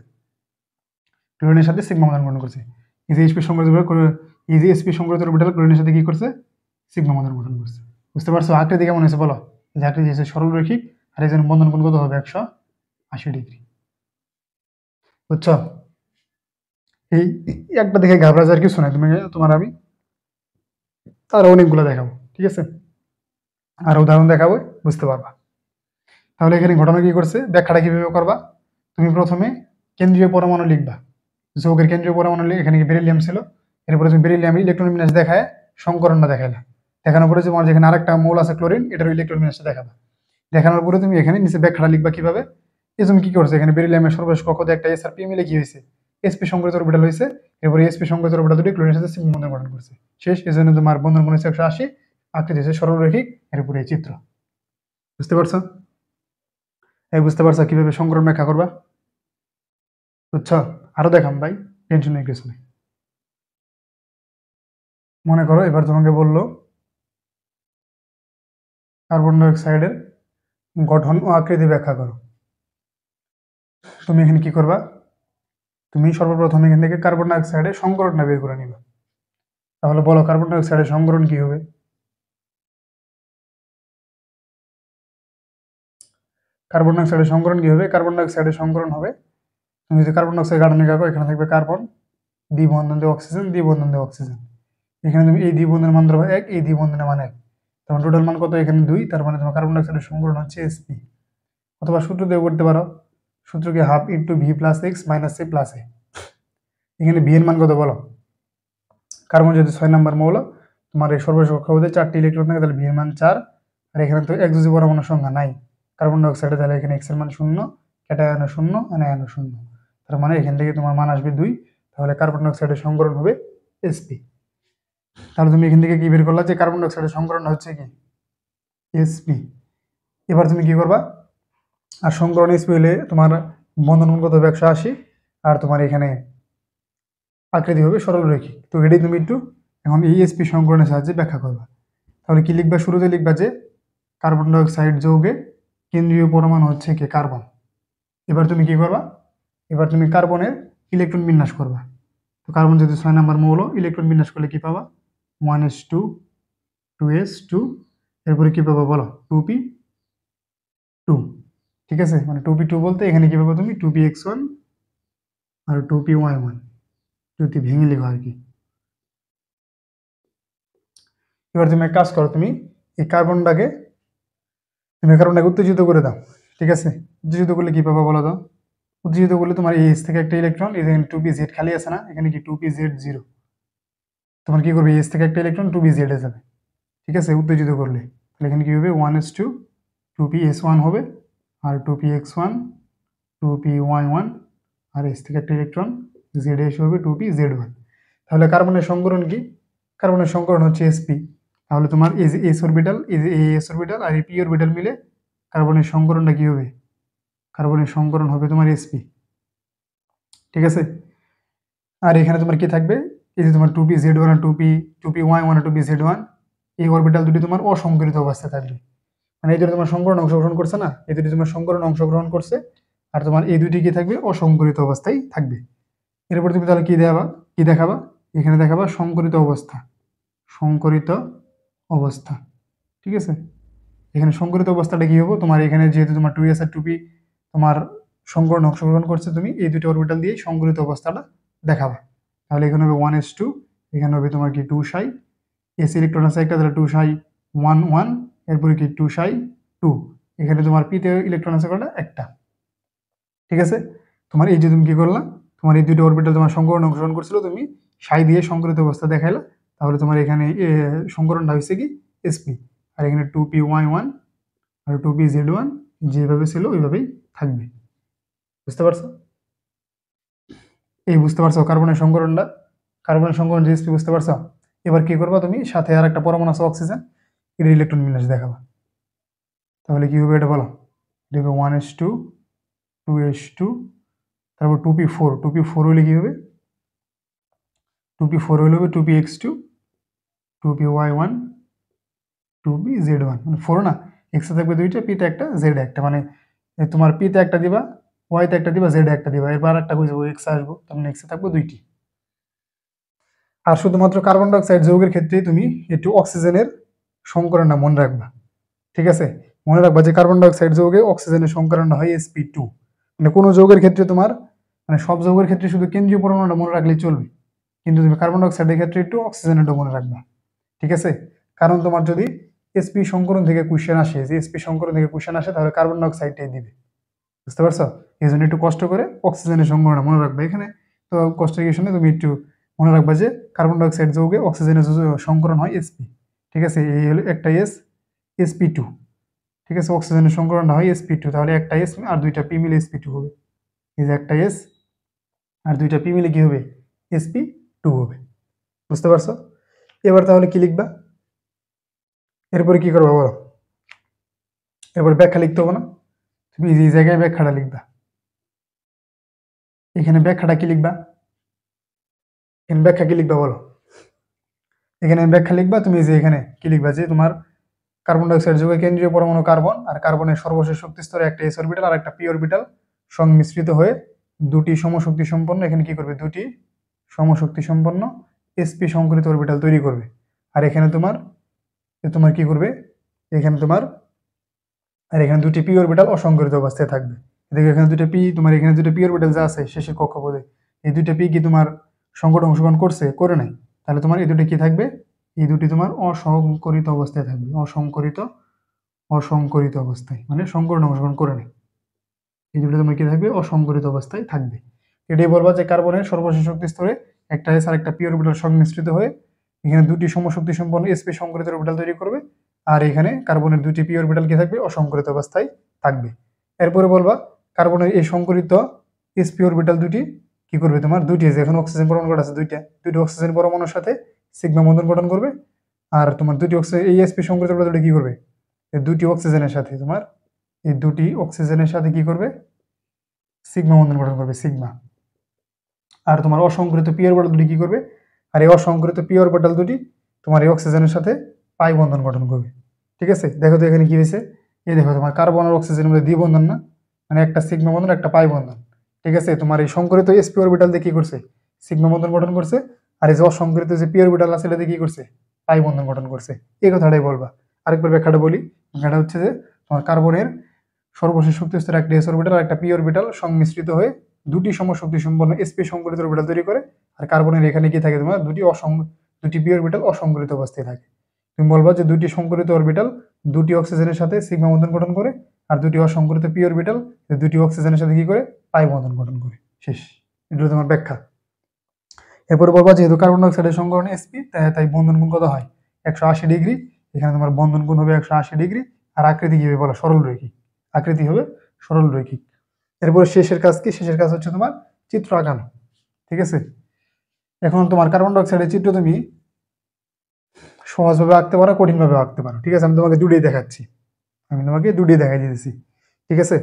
ক্লোরিনের সাথে সিগমা বন্ধন গঠন করছে। এই যে এসপি সংকরিত এই যে এসপি সংকরিত অরবিটাল ক্লোরিনের সাথে কি করছে সিগমা বন্ধন গঠন করছে। বুঝতে পারছো আকৃতি কেমন হয়েছে বলো, এই যে আকৃতি হচ্ছে সরল রৈখিক, আর এই জন্য বন্ধন কোণ কত হবে 180 ডিগ্রি। বুঝছো? এই একটা দেখে ঘাবড়া যাওয়ার কিছু নাই, তুমি তোমার আমি আরো অনেকগুলো দেখাবো। ঠিক আছে, আর উদাহরণ দেখাবো, বুঝতে পারবা। তাহলে এখানে ঘটনা কি করছে ব্যাখ্যাটা কিভাবে করবা, তুমি প্রথমে কেন্দ্রীয় পরমাণু লিখবা, যৌগের কেন্দ্রীয় পরমাণু এখানে বেরিলিয়াম ছিল, এরপরে তুমি বেরিলিয়াম ইলেকট্রন বিন্যাস দেখায় সংকরণটা দেখাইলা, দেখানোর পরে তোমার যেখানে আরেকটা মৌল আছে ক্লোরিন, এটার ইলেকট্রন বিন্যাসটা দেখাবা। দেখানোর পরে তুমি এখানে নিচে ব্যাখ্যাটা লিখবা কিভাবে। এই তুমি কি করছো, এখানে বেরিলিয়ামের সর্বশেষ কক্ষতে একটা এস আর পি মিলে কি হয়েছে এসপি সংকরিত অরবিটাল হয়েছে, এরপরে এসপি সংকরিত অরবিটাল দুটি ক্লোরিনের সাথে সিগমা বন্ধন গঠন করছে। শেষ, এই জন্য তোমার বন্ধন কোণ হচ্ছে 180, আকৃতি হচ্ছে সরল রৈখিক, এর উপরে এই চিত্র। বুঝতে পারছো? এই বুঝতে পারছো কিভাবে সংকরণ ব্যাখ্যা করবা? বুঝছো? আরো দেখাম ভাই, টেনশন নেই, কিছু নেই। মনে করো এবার তোমাকে বললো কার্বন ডাইঅক্সাইডের গঠন ও আকৃতি ব্যাখ্যা করো। তুমি এখানে কি করবা, তুমি সর্বপ্রথম এখান থেকে কার্বন ডাইঅক্সাইডের সংকরণটা বের করে নিবা। তাহলে বলো কার্বন ডাইঅক্সাইডের সংকরণ কি হবে, কার্বন ডাইঅক্সাইডের সংকরণ কি হবে, কার্বন ডাইঅক্সাইডের সংকরণ হবে, তুমি যদি কার্বন ডাইঅক্সাইড গাঠনিক আঁকো, এখানে থাকবে কার্বন, দ্বিবন্ধন দিয়ে অক্সিজেন, দ্বিবন্ধন দিয়ে অক্সিজেন। এখানে তুমি এই দ্বিবন্ধনের মান ধরো 1, এই দ্বিবন্ধনের মান 1, তখন টোটাল মান কত এখানে 2, তার মানে তোমার কার্বন ডাইঅক্সাইডের সংকরণ হচ্ছে এসপি। অথবা সূত্র দিয়ে করতে পারো, সূত্র কি half into V plus X minus C plus A. এখানে ভি এর মান কত বলো, কার্বন যেহেতু 6 নম্বর মৌল, তোমার এই সর্বশেষ কক্ষপথে 4টি ইলেকট্রন থাকে, তাহলে ভি এর মান 4, আর এখানে তো এক্সযোজি পরমাণুর সংখ্যা নাই কার্বন ডাইঅক্সাইডে, তাহলে এখানে এক্স এর মান 0, ক্যাটায়নে 0, অ্যানায়নে 0, তার মানে এখান থেকে তোমার মান আসবে 2, তাহলে কার্বন ডাইঅক্সাইডের সংকরণ হবে এসপি। তাহলে তুমি এখান থেকে কি বের করলা যে কার্বন ডাইঅক্সাইডের সংকরণ হচ্ছে কি এসপি। এবার তুমি কি করবা, আর সংকরণ এসপি হলে তোমার বন্ধন কোণ কত হবে 180, আর তোমার এখানে আকৃতি হবে সরল রৈখিক। তো এটাই তুমি একটু এখন এই এসপি সংকরণের সাহায্যে ব্যাখ্যা করবা। তাহলে কি লিখবা, শুরুতে লিখবা যে কার্বন ডাইঅক্সাইড যৌগে কেন্দ্রীয় পরমাণু হচ্ছে কি কার্বন। এবার তুমি কি করবা, এবার তুমি কার্বনের ইলেকট্রন বিন্যাস করবা। তো কার্বন যেহেতু 6 নাম্বার মৌল, ইলেকট্রন বিন্যাস করলে কি পাবা? 1s2 2s2, এরপরে কি পাবা বলো? 2p2। ঠিক আছে, মানে 2p2 বলতে এখানে কি পাবো তুমি? 2px1 আর 2py1 যদি ভেঙে লেখো আর কি। এবার তুমি এক কাজ করো, তুমি এই কার্বনটাকে উত্তেজিত করে দাও। ঠিক আছে, উত্তেজিত করলে কি পাবা বলো তো? উত্তেজিত করলে তোমার এইচ থেকে একটা ইলেকট্রন, এখানে 2pz খালি আছে না, এখানে কি 2pz0, তোমার কি করবে? এইচ থেকে একটা ইলেকট্রন 2pz এ যাবে। ঠিক আছে, উত্তেজিত করলে তাহলে এখানে কি হবে? 1s2 2ps1 হবে, আর 2px1 2py1, আর এইচ থেকে একটা ইলেকট্রন জেড এসে হবে 2pz1। তাহলে কার্বনের সংকরণ কি? কার্বনের সংকরণ হচ্ছে sp। তাহলে তোমার এই যে s অরবিটাল, এই যে s অরবিটাল আর এই p অরবিটাল মিলে কার্বনের সংকরণটা কি হবে? কার্বনের সংকরণ হবে তোমার sp। ঠিক আছে, আর এখানে তোমার কি থাকবে? এই যে তোমার 2pz1 আর 2py1 আর 2pz1, এই অরবিটাল দুটি তোমার অসংকরিত অবস্থায় থাকবে। মানে এই দুটো তোমার সংকরণ অংশগ্রহণ করছে না, এই দুটি তোমার সংকরণ অংশগ্রহণ করছে, আর তোমার এই দুটি কি থাকবে? অসংকরিত অবস্থায় থাকবে। এরপর তুমি তাহলে কি দেখাবা? এখানে দেখাবা সংকরিত অবস্থা, সংকরিত অবস্থা। ঠিক আছে, এখানে সংকরিত অবস্থাটা কি হবে? তোমার এখানে যেহেতু তোমার 2s আর 2p তোমার সংকরণ অংশগ্রহণ করছে, তুমি এই দুটো অরবিটাল দিয়ে সংকরিত অবস্থাটা দেখাবা। তাহলে এখানে হবে 1s2, এখানে হবে তোমার কি 2 সাই, এস ইলেকট্রন আছে একটা, তাহলে 2 সাই 1 1, এরপরে কি 2 সাই 2, এখানে তোমার পিতে ইলেকট্রন আছে কটা? একটা। ঠিক আছে, তোমার এই যে তুমি কি করলা, তোমার এই দুটো অরবিটাল তোমার সংকরণ অংশগ্রহণ করছিল, তুমি সাই দিয়ে সংকরিত অবস্থা দেখাইলা, তাহলে তোমার এখানে সংকরণটা হয়েছে কি? sp। আর এখানে 2py1 আর 2pz1 যেভাবে ছিল ওইভাবেই থাকবে। বুঝতে পারছো? বুঝতে পারছো কার্বনের সংকরণটা? কার্বনের সংকরণ যে sp, বুঝতে পারছো? এবার কি করবা তুমি? সাথে আর একটা পরমাণু আছে অক্সিজেন, এর ইলেকট্রন বিন্যাস দেখাবা। তাহলে কি হবে এটা বলো? এটা হবে 1s2 2s2, তারপর 2p4 হলে কি হবে? 2p4 হলে হবে 2px2 2py1 2pz1, মানে 4 না, এক্সে থাকবে দুইটা, পিতে একটা, জেড একটা, মানে তোমার পিতে একটা দিবা, ওয়াইতে একটা দিবা, জেড একটা দিবা, এরপর একটা কই যাবো? এক্স আসবো, তার মানে এক্সে থাকবে দুইটি। আর শুধুমাত্র কার্বন ডাইঅক্সাইড যৌগের ক্ষেত্রেই তুমি একটু অক্সিজেনের সংকরণটা মনে রাখবা। ঠিক আছে, মনে রাখবা যে কার্বন ডাইঅক্সাইড যৌগে অক্সিজেনের সংকরণটা হয় sp2। মানে কোনো যৌগের ক্ষেত্রে তোমার, মানে সব যৌগের ক্ষেত্রে শুধু কেন্দ্রীয় পরমাণুটা মনে রাখলেই চলবে, কিন্তু তুমি কার্বন ডাইঅক্সাইডের ক্ষেত্রে একটু অক্সিজেনেরটা মনে রাখবা। ঠিক আছে, কারণ তোমার যদি sp সংকরণ থেকে কোশ্চেন আসে, যে sp সংকরণ থেকে কোশ্চেন আসে, তাহলে কার্বন ডাইঅক্সাইডটাই দিবে। বুঝতে পারছো? এই জন্য একটু কষ্ট করে অক্সিজেনের সংকরণটা মনে রাখবে এখানে। তো কষ্টের কিছু নেই, তুমি একটু মনে রাখবা যে কার্বন ডাইঅক্সাইড যৌগে অক্সিজেনের সংকরণ হয় sp। ঠিক আছে, এই হলো একটা sp2। ঠিক আছে, অক্সিজেনের সংকরণটা হয় sp2, তাহলে একটা s আর দুইটা p মিলে sp2 হবে। এই যে একটা s আর দুইটা p মিলে কি হবে? sp2 হবে। বুঝতে পারছো? এবার তাহলে কি লিখবা? এরপরে কি করবা বলো? এরপর ব্যাখ্যা লিখতে হবে না? তুমি এই জায়গায় ব্যাখ্যাটা লিখবা। এখানে ব্যাখ্যাটা কি লিখবা? এখানে ব্যাখ্যা কি লিখবা বলো? এখানে ব্যাখ্যা লিখবা তুমি, যে এখানে কি লিখবা? যে তোমার কার্বন ডাইঅক্সাইড যৌগের কেন্দ্রীয় পরমাণু কার্বন, আর কার্বনের সর্বশেষ শক্তি স্তরে একটা s অরবিটাল আর একটা p অরবিটাল সংমিশ্রিত হয়ে দুটি সমশক্তি সম্পন্ন, এখানে কি করবে? দুটি সমশক্তি সম্পন্ন sp সংকরিত অরবিটাল তৈরি করবে। আর এখানে তোমার কি করবে? এখানে তোমার, আর এখানে দুটি p অরবিটাল অসংকরিত অবস্থায় থাকবে। দেখো এখানে দুটো p, তোমার এখানে দুটো p অরবিটাল যা আছে শেষের কক্ষপথে, এই দুটো p কি তোমার সংকট অংশগ্রহণ করছে? করে নাই। তাহলে তোমার এই দুটো কি থাকবে? এই দুটি তোমার অসংকরিত অবস্থায় থাকবে, অসংকরিত অবস্থায়, মানে সংকরণ অংশগ্রহণ করে নেই। এই দুটো তোমার কি থাকবে? অসংকরিত অবস্থায় থাকবে। এটাই বলবা যে কার্বনের সর্বশেষ শক্তি স্তরে একটা s আর একটা p অরবিটাল সংমিশ্রিত হয়ে এখানে দুটি সমশক্তি সম্পন্ন sp সংকরিত অরবিটাল তৈরি করবে, আর এখানে কার্বনের দুটি p অরবিটাল কি থাকবে? অসংকরিত অবস্থায় থাকবে। এরপরে বলবা কার্বনের এই সংকরিত sp অরবিটাল দুটি কি করবে? তোমার দুটি, যে এখন অক্সিজেন পরমাণু আছে দুটি অক্সিজেন পরমাণুর সাথে সিগমা বন্ধন গঠন করবে, আর তোমার দুটি অক্সিজেন এই sp সংকরিত অরবিটাল কি করবে? এই দুটি অক্সিজেনের সাথে কি করবে? সিগমা বন্ধন গঠন করবে, সিগমা। আর তোমার অসংকরিত পি অরবিটাল দুটি কি করবে? আর এই অসংকরিত পি অরবিটাল দুটি তোমার এই অক্সিজেনের সাথে পাই বন্ধন গঠন করবে। ঠিক আছে, দেখো তো এখানে কি হয়েছে? এই দেখো তোমার কার্বন আর অক্সিজেনের মধ্যে দ্বিবন্ধন না, মানে একটা সিগমা বন্ধন একটা পাই বন্ধন। ঠিক আছে, তোমার এই সংকরিত sp অরবিটাল দিয়ে কি করছে, সিগমা বন্ধন গঠন করছে, আর এই যে অসংকরিত যে p অরবিটাল আছে এটা দিয়ে কি করছে, পাই বন্ধন গঠন করছে। এই কথাটাই বলবা। আরেকবার ব্যাখ্যাটা বলি। ব্যাখ্যাটা হচ্ছে যে তোমার কার্বনের সর্বশেষ শক্তি স্তরে একটা s অরবিটাল আর একটা p অরবিটাল সংমিশ্রিত হয়ে দুটি সমশক্তি সম্পন্ন sp সংকরিত অরবিটাল তৈরি করে। আর কার্বনের এখানে কি থাকে, তোমার দুটি p অরবিটাল অসংকরিত অবস্থায় থাকে। তুমি বলবা যে দুটি সংকরিত অরবিটাল দুটি অক্সিজেনের সাথে সিগমা বন্ধন গঠন করে, আর দুটি অসংকরিত p অরবিটাল দুটি অক্সিজেনের সাথে কি করে, পাই বন্ধন গঠন করে। শেষ। এটা হলো তোমার ব্যাখ্যা। এরপরে বলবা যেহেতু কার্বন ডাই অক্সাইডের সংকরণ sp, তাই বন্ধন কোণ কত হয়, 180 ডিগ্রি। এখানে তোমার বন্ধন কোণ হবে 180 ডিগ্রি। আর আকৃতি কি হবে বলো, সরল রৈখিক। আকৃতি হবে সরল রৈখিক। এরপরে শেষের কাজ কি, শেষের কাজ হচ্ছে তোমার চিত্র আঁকানো। ঠিক আছে, এখন তোমার কার্বন ডাই অক্সাইডের চিত্র তুমি সহজভাবে আঁকতে পারো, কঠিনভাবে আঁকতে পারো। ঠিক আছে, আমি তোমাকে দুটোই দেখাচ্ছি, আমি তোমাকে দুটোই দেখাই দিতেছি। ঠিক আছে,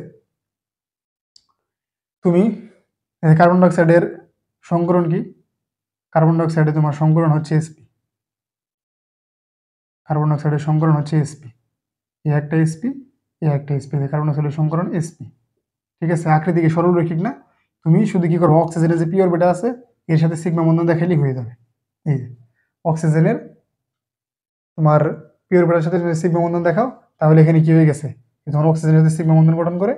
তুমি কার্বন ডাই অক্সাইডের সংকরণ কি, কার্বন ডাই অক্সাইডে তোমার সংকরণ হচ্ছে sp। কার্বন ডাই অক্সাইডের সংকরণ হচ্ছে sp, এ একটা sp, এ একটা sp, কার্বন ডাই অক্সাইডের সংকরণ sp। ঠিক আছে, আকৃতি কি সরল রৈখিক না? তুমি শুধু কি করো, অক্সিজেনের যে p অরবিটাল আছে এর সাথে সিগমা বন্ধন দেখাইলেই হয়ে যাবে। এই যে অক্সিজেনের তোমার p অরবিটালের সাথে যদি সিগমা বন্ধন দেখাও, তাহলে এখানে কি হয়ে গেছে, তোমার অক্সিজেনের সাথে সিগমা বন্ধন গঠন করে।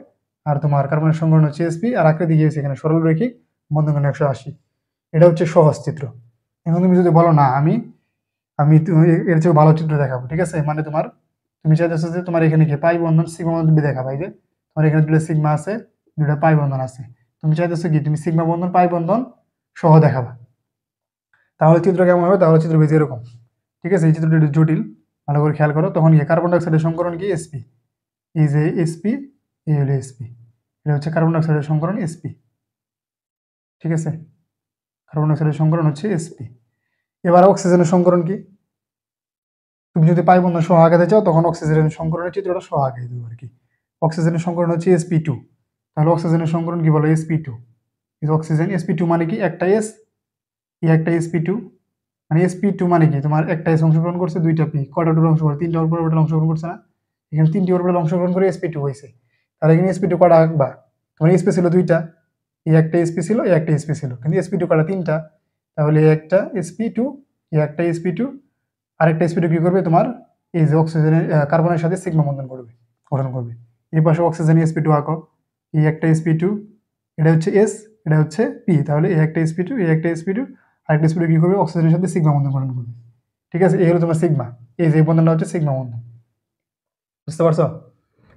আর তোমার কার্বনের সংকরণ হচ্ছে sp, আর আকৃতি কি হয়েছে এখানে সরল রৈখিক, বন্ধন কোণ 180। এটা হচ্ছে সহজ চিত্র। এখন তুমি যদি বলো না আমি আমি এর চেয়ে ভালো চিত্র দেখাবো, ঠিক আছে, মানে তুমি চাইতেছো যে তোমার এখানে কি পাই বন্ধন সিগমা বন্ধন দেখাবা। এই যে তোমার এখানে দুটো সিগমা আছে, দুটো পাই বন্ধন আছে, তুমি চাইতেছো কি তুমি সিগমা বন্ধন পাই বন্ধন সহ দেখাবা। তাহলে চিত্র কেমন হবে, তাহলে চিত্র বেশি এরকম। ঠিক আছে, এই চিত্রটি একটু জটিল, ভালো করে খেয়াল করো। তখন কি কার্বন ডাই অক্সাইডের সংকরণ কি sp, এই যে sp, এই হলো sp, এটা হচ্ছে কার্বন ডাই অক্সাইডের সংকরণ sp। ঠিক আছে, কার্বন ডাই অক্সাইডের সংকরণ হচ্ছে sp। এবার অক্সিজেনের সংকরণ কি, তুমি যদি পাই বন্ধন সহ আঁকাতে চাও তখন অক্সিজেনের সংকরণের চিত্রটা সহ আঁকিয়ে দেবো আর কি। অক্সিজেনের সংকরণ হচ্ছে sp2। তাহলে অক্সিজেনের সংকরণ কি বলো, sp2। অক্সিজেন sp2 মানে কি, একটা s, এই একটা sp2, মানে sp2 মানে কি তোমার একটা s অংশগ্রহণ করছে, দুইটা p, কয়টা অরবিটাল অংশগ্রহণ, তিনটা অরবিটাল অংশগ্রহণ করছে না, এখানে তিনটি অরবিটাল অংশগ্রহণ করে sp2 হয়েছে। তাহলে এখানে sp2 কয়টা আঁকবা, তোমার sp ছিল দুইটা, এই একটা sp ছিল, এই একটা sp ছিল, কিন্তু sp2 কয়টা, তিনটা। তাহলে এই একটা sp2, এই একটা sp2, আরেকটা sp2 কি করবে তোমার এই যে অক্সিজেনের কার্বনের সাথে সিগমা বন্ধন গঠন করবে। এই পাশে অক্সিজেন sp2 আঁকো, এই একটা sp2, এটা হচ্ছে s, এটা হচ্ছে p, তাহলে এই একটা sp2, এই একটা sp2, আরেকটা sp2 কি করবে অক্সিজেনের সাথে সিগমা বন্ধন গঠন করবে। ঠিক আছে, এই হলো তোমার সিগমা, এই যে বন্ধনটা হচ্ছে সিগমা বন্ধন। বুঝতে পারছো?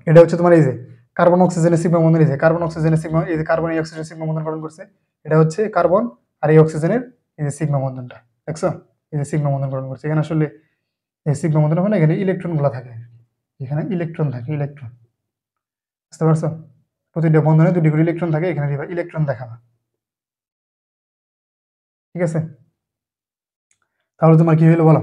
এটা হচ্ছে তোমার এই যে কার্বন অক্সিজেনের সিগমা বন্ধন, এই যে কার্বন অক্সিজেনের সিগমা, এই যে কার্বন এই অক্সিজেনের সিগমা বন্ধন গঠন করছে, এটা হচ্ছে কার্বন আর এই অক্সিজেনের এই যে সিগমা বন্ধনটা, দেখছো, এই যে সিগমা বন্ধন গঠন করছে। এখানে আসলে এই সিগমা বন্ধন হয় না, এখানে ইলেকট্রন গুলা থাকে, এখানে ইলেকট্রন থাকে, ইলেকট্রন। বুঝতে পারছো? প্রতিটা বন্ধনে দুটি করে ইলেকট্রন থাকে, এখানে দিবা ইলেকট্রন দেখাবা। ঠিক আছে, তাহলে তোমার কি হলো বলো,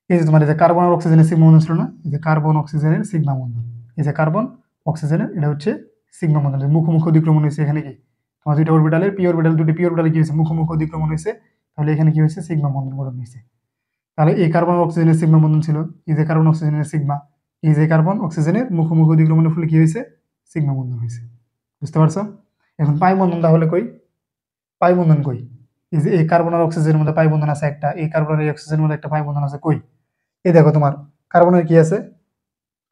এই যে তোমার এই যে কার্বন আর অক্সিজেনের সিগমা বন্ধন ছিল না, এই যে কার্বন অক্সিজেনের সিগমা বন্ধন, এই যে কার্বন অক্সিজেনের এটা হচ্ছে সিগমা বন্ধন, মুখোমুখি অধিক্রমণ হয়েছে। এখানে কি তোমার দুইটা অরবিটালের পি অরবিটাল, দুটি পি অরবিটালে কি হয়েছে, মুখোমুখি অধিক্রমণ হয়েছে। তাহলে এখানে কি হয়েছে, সিগমা বন্ধন গঠন হয়েছে। তাহলে এই কার্বন অক্সিজেনের সিগমা বন্ধন ছিল, এই যে কার্বন অক্সিজেনের সিগমা, এই যে কার্বন অক্সিজেনের মুখোমুখি অধিক্রমণের ফলে কি হয়েছে, সিগমা বন্ধন হয়েছে। বুঝতে পারছো? এখন পাই বন্ধন তাহলে কই, পাই বন্ধন কই, এই যে এই কার্বন আর অক্সিজেনের মধ্যে পাই বন্ধন আছে একটা, এই কার্বন আর অক্সিজেনের মধ্যে একটা পাই বন্ধন আছে, কই, এই দেখো তোমার কার্বনের কি আছে,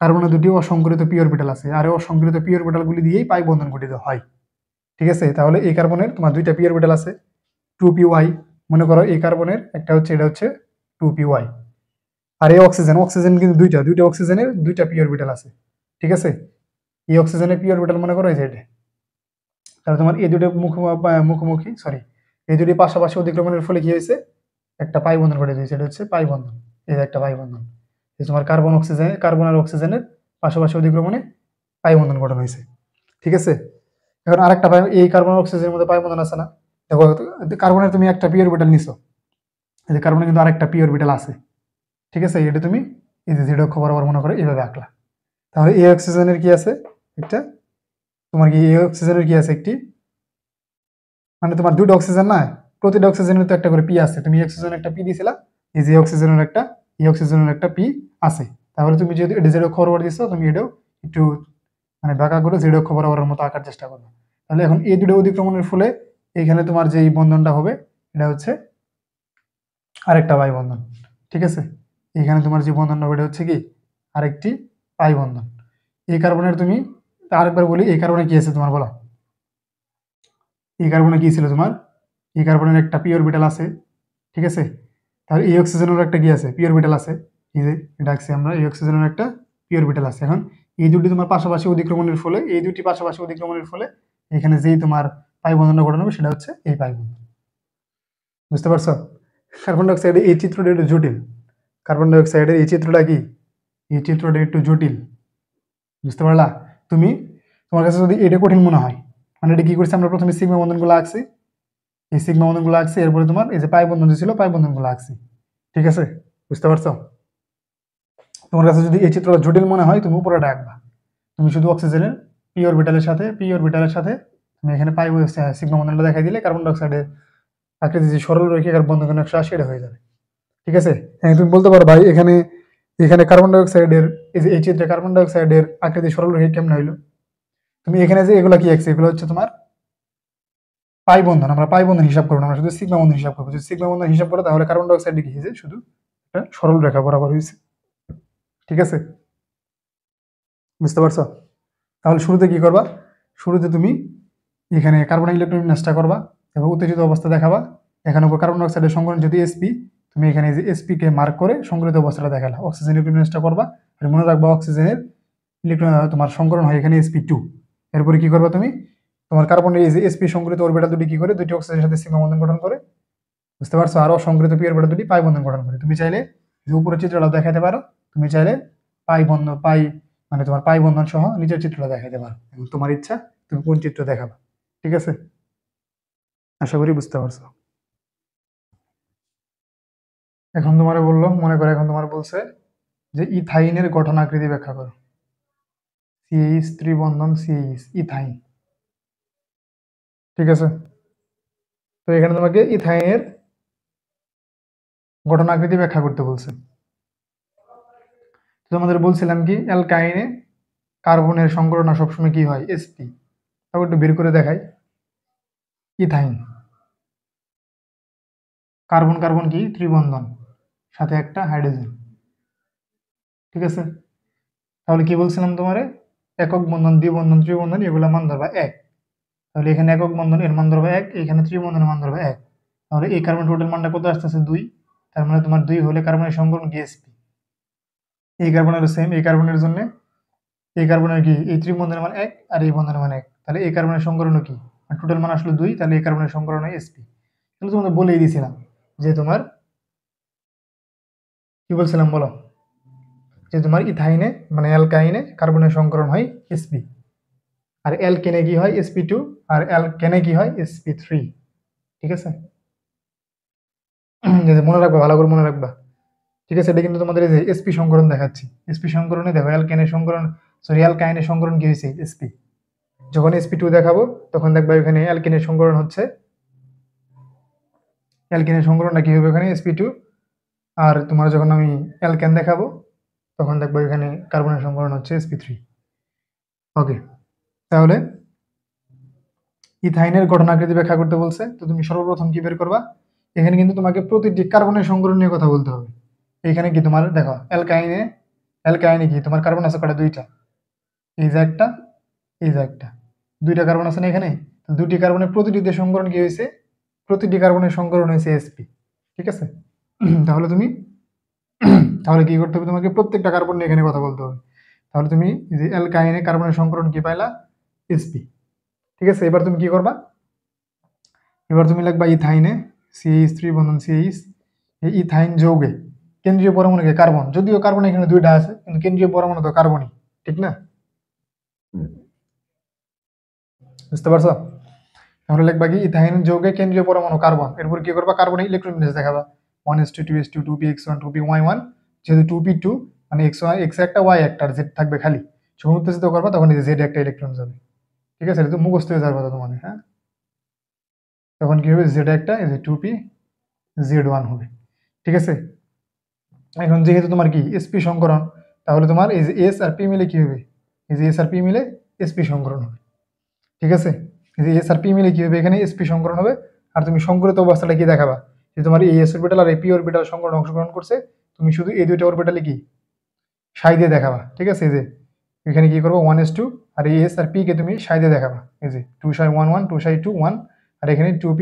কার্বনের দুটি অসংকরিত পি অরবিটাল আছে, আর অসংকরিত পি অরবিটাল গুলি দিয়েই পাই বন্ধন গঠিত হয়। ঠিক আছে, তাহলে এই কার্বনের তোমার দুইটা পি অরবিটাল আছে, 2p1, মনে করো এই কার্বনের একটা হচ্ছে, এটা হচ্ছে 2p1। আর এই অক্সিজেন কিন্তু দুইটা অক্সিজেনের দুইটা পি অরবিটাল আছে। ঠিক আছে, এই অক্সিজেনের পি অরবিটাল মনে করো এই যে এটা। তাহলে তোমার এই দুটো মুখোমুখি সরি, এই দুটি পাশাপাশি অতিক্রমণের ফলে কি হয়েছে, একটা পাই বন্ধন গঠিত হয়েছে, এটা হচ্ছে পাই বন্ধন, এই যে একটা পাই বন্ধন। এই তোমার কার্বন আর অক্সিজেনের পাশাপাশি অতিক্রমণে পাই বন্ধন গঠন হয়েছে। ঠিক আছে, এখন আরেকটা পাই, এই কার্বন আর অক্সিজেনের মধ্যে পাই বন্ধন আছে না, দেখো কার্বনের তুমি একটা পি অরবিটাল নিছো, এই যে কার্বনের কিন্তু আরেকটা পি অরবিটাল আছে। ঠিক আছে, এটা তুমি এই যে জেড অক্ষ বরাবর মনে করে এইভাবে আঁকলা। তাহলে এই অক্সিজেনের কি আছে একটা, তোমার কি এই অক্সিজেনের কি আছে একটি, মানে তোমার দুটো অক্সিজেন না, প্রতিটা অক্সিজেনের তো একটা করে পি আছে, তুমি অক্সিজেন একটা পি দিছিলা, এই যে অক্সিজেনের একটা, এই অক্সিজেনের একটা পি আছে। তাহলে তুমি যেহেতু এটা জেড অক্ষ বরাবর দিছো, তুমি এটাও একটু মানে বাঁকা করে জেড অক্ষ বরাবরের মতো আঁকার চেষ্টা করবে। তাহলে এখন এই দুটো অধিক্রমণের ফলে এইখানে তোমার যে এই বন্ধনটা হবে এটা হচ্ছে আরেকটা পাই বন্ধন। ঠিক আছে, এখানে তোমার যে বন্ধনটা হবে এটা হচ্ছে কি আরেকটি পাই বন্ধন। এই কার্বনের তুমি আরেকবার বলি, এই কার্বনে কি আছে তোমার বলো, এই কার্বনে কি ছিল তোমার, এই কার্বনের একটা পি অরবিটাল আছে। ঠিক আছে, তাহলে এই অক্সিজেনের একটা কি আছে পি অরবিটাল আছে, এই যে ডাকছি আমরা এই অক্সিজেনের একটা পি অরবিটাল আছে। এখন এই দুটি তোমার পাশাপাশি অধিক্রমণের ফলে, এই দুটি পাশাপাশি অধিক্রমণের ফলে এখানে যেই তোমার পাই বন্ধনটা গঠন হবে সেটা হচ্ছে এই পাই বন্ধন। বুঝতে পারছো? কার্বন ডাইঅক্সাইডের এই চিত্রটা একটু জটিল, কার্বন ডাইঅক্সাইডের এই চিত্রটা কি, এই চিত্রটা একটু জটিল। বুঝতে পারলা? তুমি তোমার কাছে যদি এটা কঠিন মনে হয়, মানে এটা কি করছি আমরা প্রথমে সিগমা বন্ধনগুলো আঁকছি, এই সিগমা বন্ধনগুলো আঁকছি, এরপরে তোমার এই যে পাই বন্ধন ছিল পাই বন্ধনগুলো আঁকছি। ঠিক আছে, বুঝতে পারছো? তোমার কাছে যদি এই চিত্রটা জটিল মনে হয় তুমি উপরেটা আঁকবা, তুমি শুধু অক্সিজেনের পি অরবিটালের সাথে তুমি এখানে পাই সিগমা বন্ধনটা দেখাই দিলে কার্বন ডাইঅক্সাইডের আকৃতি যে সরল রৈখিক বন্ধন 180 এটা হয়ে যাবে। ঠিক আছে, হ্যাঁ তুমি বলতে পারো ভাই এখানে এখানে কার্বন ডাইঅক্সাইডের এই যে এই চিত্রে কার্বন ডাইঅক্সাইডের আকৃতি সরল রৈখিক কেমন হইলো? তুমি এখানে যে এগুলো কি আঁকছি এগুলো হচ্ছে তোমার পাই বন্ধন, আমরা পাই বন্ধন হিসাব করবো না, আমরা শুধু সিগমা বন্ধন হিসাব করবো। যদি সিগমা বন্ধন হিসাব করো তাহলে কার্বন ডাইঅক্সাইড কি হয়েছে শুধু একটা সরল রেখা বরাবর হয়েছে। ঠিক আছে, বুঝতে পারছো? তাহলে শুরুতে কি করবা, শুরুতে তুমি এখানে কার্বন ইলেকট্রন বিন্যাসটা করবা এবং উত্তেজিত অবস্থা দেখাবা। এখানে কার্বন ডাইঅক্সাইডের সংকরণ যদি এসপি, তুমি এখানে যে এসপি কে মার্ক করে সংকরিত অবস্থাটা দেখালা। অক্সিজেন ইলেকট্রন বিন্যাসটা করবা, আর মনে রাখবা অক্সিজেনের ইলেকট্রন তোমার সংকরণ হয় এখানে sp2। এরপরে কি করবা তুমি, তোমার কার্বনের এই যে sp সংকরিত অরবিটাল দুটি কি করে, দুটি অক্সিজেনের সাথে সিগমা বন্ধন গঠন করে। বুঝতে পারছো? আর অসংকরিত পি অরবিটাল দুটি পাই বন্ধন গঠন করে। তুমি চাইলে যে উপরের চিত্রটা দেখাতে পারো, তুমি চাইলে পাই মানে তোমার পাই বন্ধন সহ নিচের চিত্রটা দেখাতে পারো, এবং তোমার ইচ্ছা তুমি কোন চিত্র দেখাবা। ঠিক আছে, আশা করি বুঝতে পারছো। এখন তোমার বললো, মনে করে এখন তোমার বলছে যে ইথাইনের গঠন আকৃতি ব্যাখ্যা করো। সিএইচ ত্রিবন্ধন সিএইচ ইথাইন। ঠিক আছে, তো এখানে তোমাকে ইথাইনের গঠন আকৃতি ব্যাখ্যা করতে বলছে। তোমাদের বলছিলাম কি অ্যালকাইনে কার্বনের সংকরণ সবসময় কি হয় sp, তারপর একটু বের করে দেখাই। ইথাইন কার্বন কার্বন কি ত্রিবন্ধন, সাথে একটা হাইড্রোজেন। ঠিক আছে, তাহলে কি বলছিলাম তোমারে, একক বন্ধন দ্বিবন্ধন ত্রিবন্ধন এগুলো মান ধরবা 1। তাহলে এখানে একক বন্ধন এর মান ধরবা 1, এখানে ত্রিবন্ধনের মান ধরবা 1। তাহলে এই কার্বন টোটাল মানটা কত আসতেছে 2। তার মানে তোমার 2 হলে কার্বনের সংকরণ কি sp। এই কার্বনের সেম, এই কার্বনের জন্য এই কার্বনের কি এই ত্রিবন্ধনের মান 1 আর এই বন্ধনের মান 1, তাহলে এই কার্বনের সংকরণও কি টোটাল মান আসলো 2, তাহলে এই কার্বনের সংকরণ হয় sp। তাহলে তোমাদের বলেই দিয়েছিলাম যে তোমার কি বলছিলাম বলো, যে তোমার ইথাইনে মানে অ্যালকাইনে কার্বনের সংকরণ হয় sp, আর অ্যালকেনে কি হয় sp2, আর অ্যালকেনে কি হয় sp3। ঠিক আছে, মনে রাখবা, ভালো করে মনে রাখবা। ঠিক আছে, এটা কিন্তু তোমাদের এই যে sp সংকরণ দেখাচ্ছি, sp সংকরণে দেখো অ্যালকেনের সংকরণ, সরি অ্যালকাইনের সংকরণ কি হয়েছে sp। যখন sp2 দেখাবো তখন দেখবা এখানে অ্যালকেনের সংকরণ হচ্ছে, অ্যালকেনের সংকরণটা কি হবে এখানে sp2। আর তোমার যখন আমি অ্যালকেন দেখাবো তখন দেখবো এখানে কার্বনের সংকরণ হচ্ছে sp3। ওকে, তাহলে ইথাইনের গঠন আকৃতি ব্যাখ্যা করতে বলছে, তো তুমি সর্বপ্রথম কি বের করবা, এখানে কিন্তু তোমাকে প্রতিটি কার্বনের সংকরণ নিয়ে কথা বলতে হবে। এখানে কি তোমার দেখো অ্যালকাইনে কি তোমার কার্বন আছে কটা, 2টা, এই যে একটা, এই যে একটা, 2টা কার্বন আছে না এখানে। তো 2টি কার্বনের প্রতিটিতে সংকরণ কি হয়েছে, প্রতিটি কার্বনের সংকরণ হয়েছে sp। ঠিক আছে, তাহলে তুমি তাহলে কি করতে হবে, তোমাকে প্রত্যেকটা কার্বন নিয়ে এখানে কথা বলতে হবে। তাহলে তুমি যে অ্যালকাইনে কার্বনের সংকরণ কি পাইলা sp। ঠিক আছে, এবার তুমি কি করবা, এবার তুমি লিখবা ইথাইনে CH3 বন্ধন CH, এই ইথাইন যৌগে কেন্দ্রীয় পরমাণুকে কার্বন, যদিও কার্বন এখানে 2টা আছে কিন্তু কেন্দ্রীয় পরমাণু তো কার্বনই, ঠিক না? বুঝতে পারছো? তাহলে লিখবা কি ইথাইন যৌগে কেন্দ্রীয় পরমাণু কার্বন, এরপর কি করবা কার্বনের ইলেকট্রন বিন্যাস দেখাবা 1s2 2s2 2px1 2py1, যেহেতু 2p2 মানে x একটা y একটা আর z থাকবে খালি, যখন উত্তেজিত করবা তখন এই যে z একটা ইলেকট্রন যাবে। ঠিক আছে, এটা তো মুখস্থ হয়ে যাওয়ার কথা তোমাদের। হ্যাঁ, তখন কি হবে z একটা, এই যে 2p z1 হবে। ঠিক আছে, এখন যেহেতু তোমার কি sp সংকরণ, তাহলে তোমার এই যে s আর p মিলে কি হবে, এই যে s আর p মিলে sp সংকরণ হবে। ঠিক আছে, এই যে এস আর পি মিলে কি হবে, এখানে এসপি সংকরণ হবে। আর তুমি সংকরিত অবস্থাটা কি দেখাবা, যে তোমার এই এস অরবিটাল আর এই পি অরবিটাল সংকরণ অংশগ্রহণ করছে, তুমি শুধু এই দুইটা অরবিটালে কি সাই দিয়ে দেখাবা। ঠিক আছে, এই যে এখানে কি করবো 1s2, আর এই এস আর পি কে তুমি সাই দিয়ে দেখাবা, এই যে 2 সাই 1 1 2 সাই 2 1, আর এখানে 2p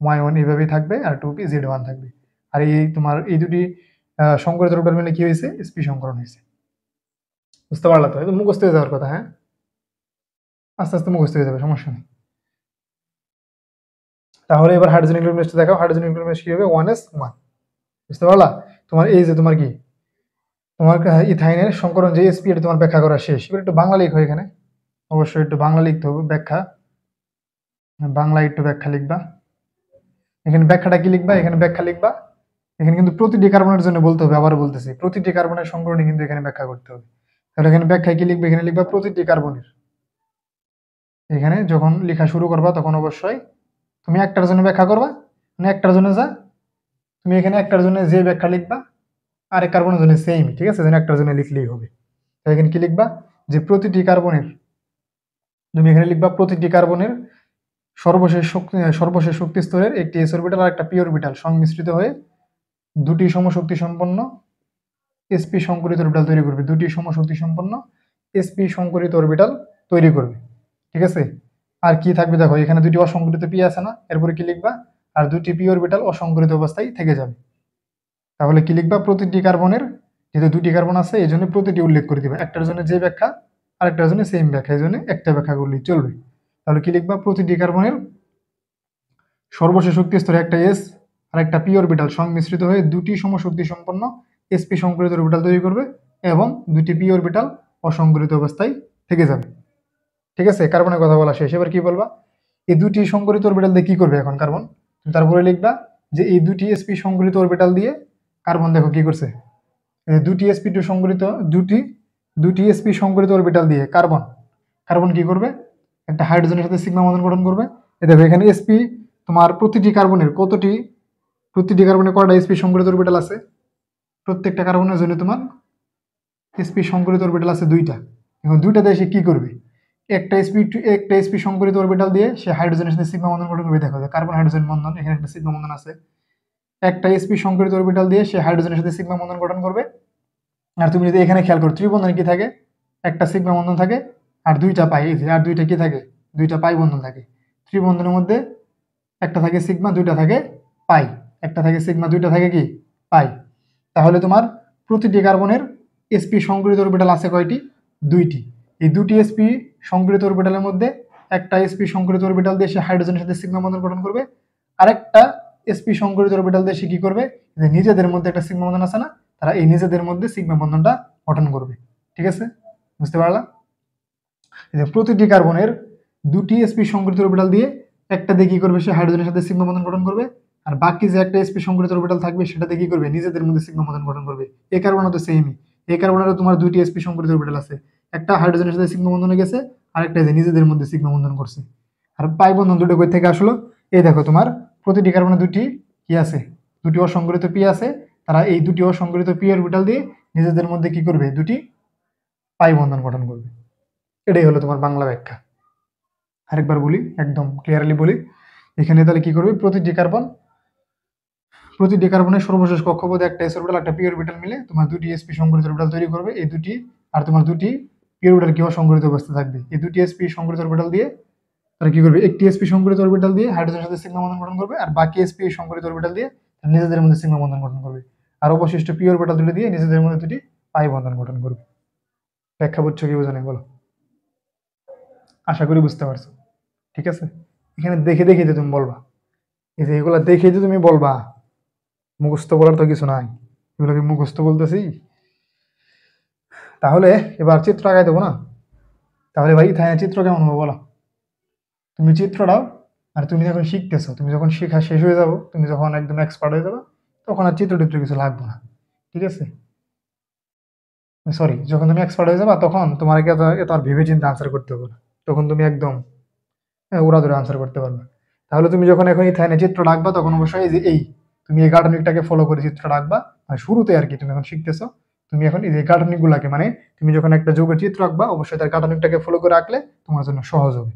y1 এইভাবেই থাকবে, আর 2p z1 থাকবে। আর এই তোমার এই দুটি সংকরিত অরবিটাল মিলে কি হয়েছে, sp সংকরণ হয়েছে। বুঝতে পারলা তো? এটা মুখস্থ হয়ে যাওয়ার কথা। হ্যাঁ, আস্তে আস্তে মুখস্থ হয়ে যাবে, সমস্যা নেই। তাহলে এবার হাইড্রোজেন নিউক্লিওস দেখাও। হাইড্রোজেন নিউক্লিওস কি হবে, 1s1। বুঝতে পারলা? তোমার এই যে তোমার কি তোমার ইথাইনের সংকরণ যে sp, এটা তোমার ব্যাখ্যা করা শেষ। এবার একটু বাংলা লিখো, এখানে অবশ্যই একটু বাংলা লিখতে হবে, ব্যাখ্যা, বাংলা একটু ব্যাখ্যা লিখবা। এখানে ব্যাখ্যাটা কি লিখবা, এখানে ব্যাখ্যা লিখবা। এখানে কিন্তু প্রতিটি কার্বনের জন্য বলতে হবে, আবার বলতেছি প্রতিটি কার্বনের সংকরণে কিন্তু এখানে ব্যাখ্যা করতে হবে। তাহলে এখানে ব্যাখ্যায় কি লিখবে, এখানে লিখবা প্রতিটি কার্বনের। এখানে যখন লেখা শুরু করবা তখন অবশ্যই তুমি একটার জন্য ব্যাখ্যা করবা, মানে একটার জন্য যা তুমি এখানে একটার জন্য যে ব্যাখ্যা লিখবা, আরেক কার্বনের জন্য সেম। ঠিক আছে, যেন একটার জন্য লিখলেই হবে। এখানে কি লিখবা, যে প্রতিটি কার্বনের, তুমি এখানে লিখবা প্রতিটি কার্বনের সর্বশেষ শক্তি স্তরের একটি এস অরবিটাল আর একটা পি অরবিটাল সংমিশ্রিত হয়ে দুটি সমশক্তি সম্পন্ন sp সংকরিত অরবিটাল তৈরি করবে। দুটি সমশক্তি সম্পন্ন sp সংকরিত অরবিটাল তৈরি করবে। ঠিক আছে, আর কি থাকবে দেখো, এখানে দুটি অসংকরিত পি আছে না, এরপরে কি লিখবা, আর দুটি পি অরবিটাল অসংকরিত অবস্থায় থেকে যাবে। তাহলে কি লিখবা, প্রতিটি কার্বনের, যেহেতু দুটি কার্বন আছে এই জন্য প্রতিটি উল্লেখ করে দিবে, একটার জন্য যে ব্যাখ্যা আরেকটার জন্য সেম ব্যাখ্যা, এই জন্য একটা ব্যাখ্যা করলেই চলবে। তাহলে কি লিখবা, প্রতিটি কার্বনের সর্বশেষ শক্তি স্তরে একটা এস আর একটা পি অরবিটাল সংমিশ্রিত হয়ে দুটি সমশক্তি সম্পন্ন sp সংকরিত অরবিটাল তৈরি করবে, এবং দুটি পি অরবিটাল অসংকরিত অবস্থায় থেকে যাবে। ঠিক আছে, কার্বনের কথা বলা শেষ। এবার কি বলবা, এই দুটি সংকরিত অরবিটাল দিয়ে কি করবে এখন কার্বন, তুমি তারপরে লিখবা যে এই দুটি sp সংকরিত অরবিটাল দিয়ে কার্বন দেখো কি করছে, দুটি sp2 সংকরিত দুটি sp সংকরিত অরবিটাল দিয়ে কার্বন কি করবে, একটা হাইড্রোজেনের সাথে সিগমা বন্ধন গঠন করবে। এই দেখো এখানে sp তোমার প্রতিটি কার্বনের কয়টা sp সংকরিত অরবিটাল আছে, প্রত্যেকটা কার্বনের জন্য তোমার sp সংকরিত অরবিটাল আছে দুইটা। এখন দুইটা দিয়ে সে কি করবে, একটা sp সংকরিত অরবিটাল দিয়ে সে হাইড্রোজেনের সাথে সিগমা বন্ধন গঠন করবে। দেখো কার্বন হাইড্রোজেন বন্ধন, এখানে একটা সিগমা বন্ধন আছে, একটা sp সংকরিত অরবিটাল দিয়ে সে হাইড্রোজেনের সাথে সিগমা বন্ধন গঠন করবে। আর তুমি যদি এখানে খেয়াল করো, ত্রিবন্ধনে কি থাকে, একটা সিগমা বন্ধন থাকে আর দুইটা পাই, আর দুইটা কি থাকে, দুইটা পাই বন্ধন থাকে। ত্রিবন্ধনের মধ্যে একটা থাকে সিগমা, দুইটা থাকে পাই, একটা থাকে সিগমা, দুইটা থাকে কি পাই। তাহলে তোমার প্রতিটি কার্বনের sp সংকরিত অরবিটাল আছে কয়টি, দুইটি। এই দুটি sp সংকরিত অরবিটালের মধ্যে একটা sp সংকরিত অরবিটাল দিয়ে সে হাইড্রোজেনের সাথে সিগমা বন্ধন গঠন করবে, আরেকটা sp সংকরিত অরবিটাল দিয়ে সে কি করবে, যে নিজেদের মধ্যে একটা সিগমা বন্ধন আছে না, তারা এই নিজেদের মধ্যে সিগমা বন্ধনটা গঠন করবে। ঠিক আছে, বুঝতে পারলা? প্রতিটি কার্বনের দুটি sp সংকরিত অরবিটাল দিয়ে একটা দিয়ে কি করবে, সে হাইড্রোজেনের সাথে সিগমা বন্ধন গঠন করবে, আর বাকি যে একটা sp সংকরিত অরবিটাল থাকবে সেটাতে কি করবে, নিজেদের মধ্যে সিগমা বন্ধন গঠন করবে। এই কার্বনও তো সেমই, এই কার্বনেরও তোমার দুটি sp সংকরিত অরবিটাল আছে, একটা হাইড্রোজেনের সাথে সিগমা বন্ধনে গেছে, আর একটা যে নিজেদের মধ্যে সিগমা বন্ধন করছে। আর পাই বন্ধন দুটো কই থেকে আসলো, এই দেখো তোমার প্রতিটি কার্বনে দুটি কি আছে, দুটি অসংকরিত পি আছে, তারা এই দুটি অসংকরিত পি অরবিটাল দিয়ে নিজেদের মধ্যে কি করবে, দুটি পাই বন্ধন গঠন করবে। এটাই হলো তোমার বাংলা ব্যাখ্যা। আরেকবার বলি, একদম ক্লিয়ারলি বলি, এখানে তাহলে কি করবে, প্রতিটি কার্বনের সর্বশেষ কক্ষপথে একটা এস অরবিটাল একটা পি অরবিটাল মিলে তোমার দুটি sp সংকরিত অরবিটাল তৈরি করবে। এই দুটি আর তোমার দুটি পি অরবিটাল কি অসংকরিত অবস্থায় থাকবে। এই দুটি sp সংকরিত অরবিটাল দিয়ে তারা কি করবে, একটি sp সংকরিত অরবিটাল দিয়ে হাইড্রোজেনের সাথে সিগমা বন্ধন গঠন করবে, আর বাকি sp সংকরিত অরবিটাল দিয়ে নিজেদের মধ্যে সিগমা বন্ধন গঠন করবে, আর অবশিষ্ট পি অরবিটাল দুটো দিয়ে নিজেদের মধ্যে দুটি পাই বন্ধন গঠন করবে। ব্যাখ্যা বুঝছো কি বোঝা নাই বলো? আশা করি বুঝতে পারছো। ঠিক আছে, এখানে দেখে দেখে তুমি বলবা, এই যে এগুলা দেখে যে তুমি বলবা, মুখস্থ বলার তো কিছু নাই, এগুলো কি মুখস্থ বলতেছি? তাহলে এবার চিত্র আঁকাই দেবো না? তাহলে ভাই ইথাইনের চিত্র কেমন হবে বলো? তুমি চিত্র দাও, আর তুমি যখন শিখতেছো, তুমি যখন শেখা শেষ হয়ে যাবো, তুমি যখন একদম এক্সপার্ট হয়ে যাবে, তখন আর চিত্র টিত্র কিছু লাগবে না। ঠিক আছে, সরি, যখন তুমি এক্সপার্ট হয়ে যাবা তখন তোমার এত আর ভেবে চিন্তা আনসার করতে হবে না, তখন তুমি একদম ওরা ধরে আনসার করতে পারবে। তাহলে তুমি যখন এখন ইথাইনের চিত্র রাখবা, তখন অবশ্যই এই তুমি এই গাঠনিকটাকে ফলো করে চিত্র রাখবা। আর শুরুতে আর কি তুমি এখন শিখতেছো, তুমি এখন এই যে গাঠনিকগুলাকে, মানে তুমি যখন একটা যৌগের চিত্র রাখবা, অবশ্যই তার গাঠনিকটাকে ফলো করে রাখলে তোমার জন্য সহজ হবে।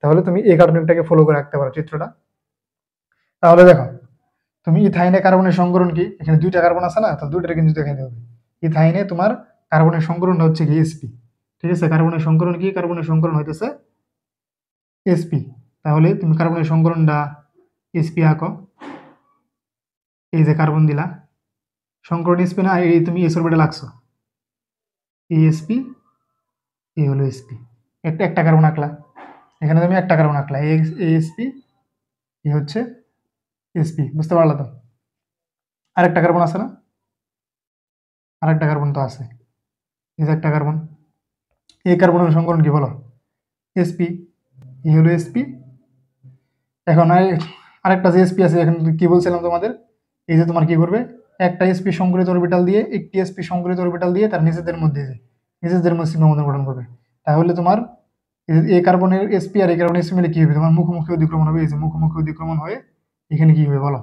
তাহলে তুমি এই কার্বনটাকে ফলো করে রাখতে পারো চিত্রটা। তাহলে দেখো তুমি ইথাইনে কার্বনের সংকরণ কি, এখানে দুইটা কার্বন আছে না, তো দুইটাকে কিন্তু দেখাই দেবে। ইথাইনে তোমার কার্বনের সংকরণটা হচ্ছে কি এসপি, ঠিক আছে। কার্বনের সংকরণ কি, কার্বনের সংকরণ হইতেছে এসপি। তাহলে তুমি কার্বনের সংকরণটা এসপি আঁকো, এই যে কার্বন দিলা সংকরণ এসপি না, এই তুমি এস অরবিটাল আঁকছো, এসপি, এই হলো এসপি, একটা একটা কার্বন আঁকলা, এখানে তুমি একটা কার্বন আঁকলা, এসপি, এই হচ্ছে এসপি, বুঝতে পারলা তো। আরেকটা কার্বন আছে না, আরেকটা কার্বন তো আছে, এই যে একটা কার্বন, এই কার্বনের সংকরণ কি বলো, এসপি, এই হলো এসপি। এখন আরেকটা যে এসপি আছে, এখন কি বলছিলাম তোমাদের, এই যে তোমার কি করবে, একটা এসপি সংকরিত অরবিটাল দিয়ে, একটি এসপি সংকরিত অরবিটাল দিয়ে তার নিজেদের মধ্যে সিগমা বন্ধন গঠন করবে। তাহলে তোমার এই কার্বনের এসপি আর এই কার্বনের এসপি মিলে কি হবে, তোমার মুখোমুখি অধিক্রমণ হবে, এই যে মুখোমুখি অধিক্রমণ হয়ে এখানে কি হবে বলো,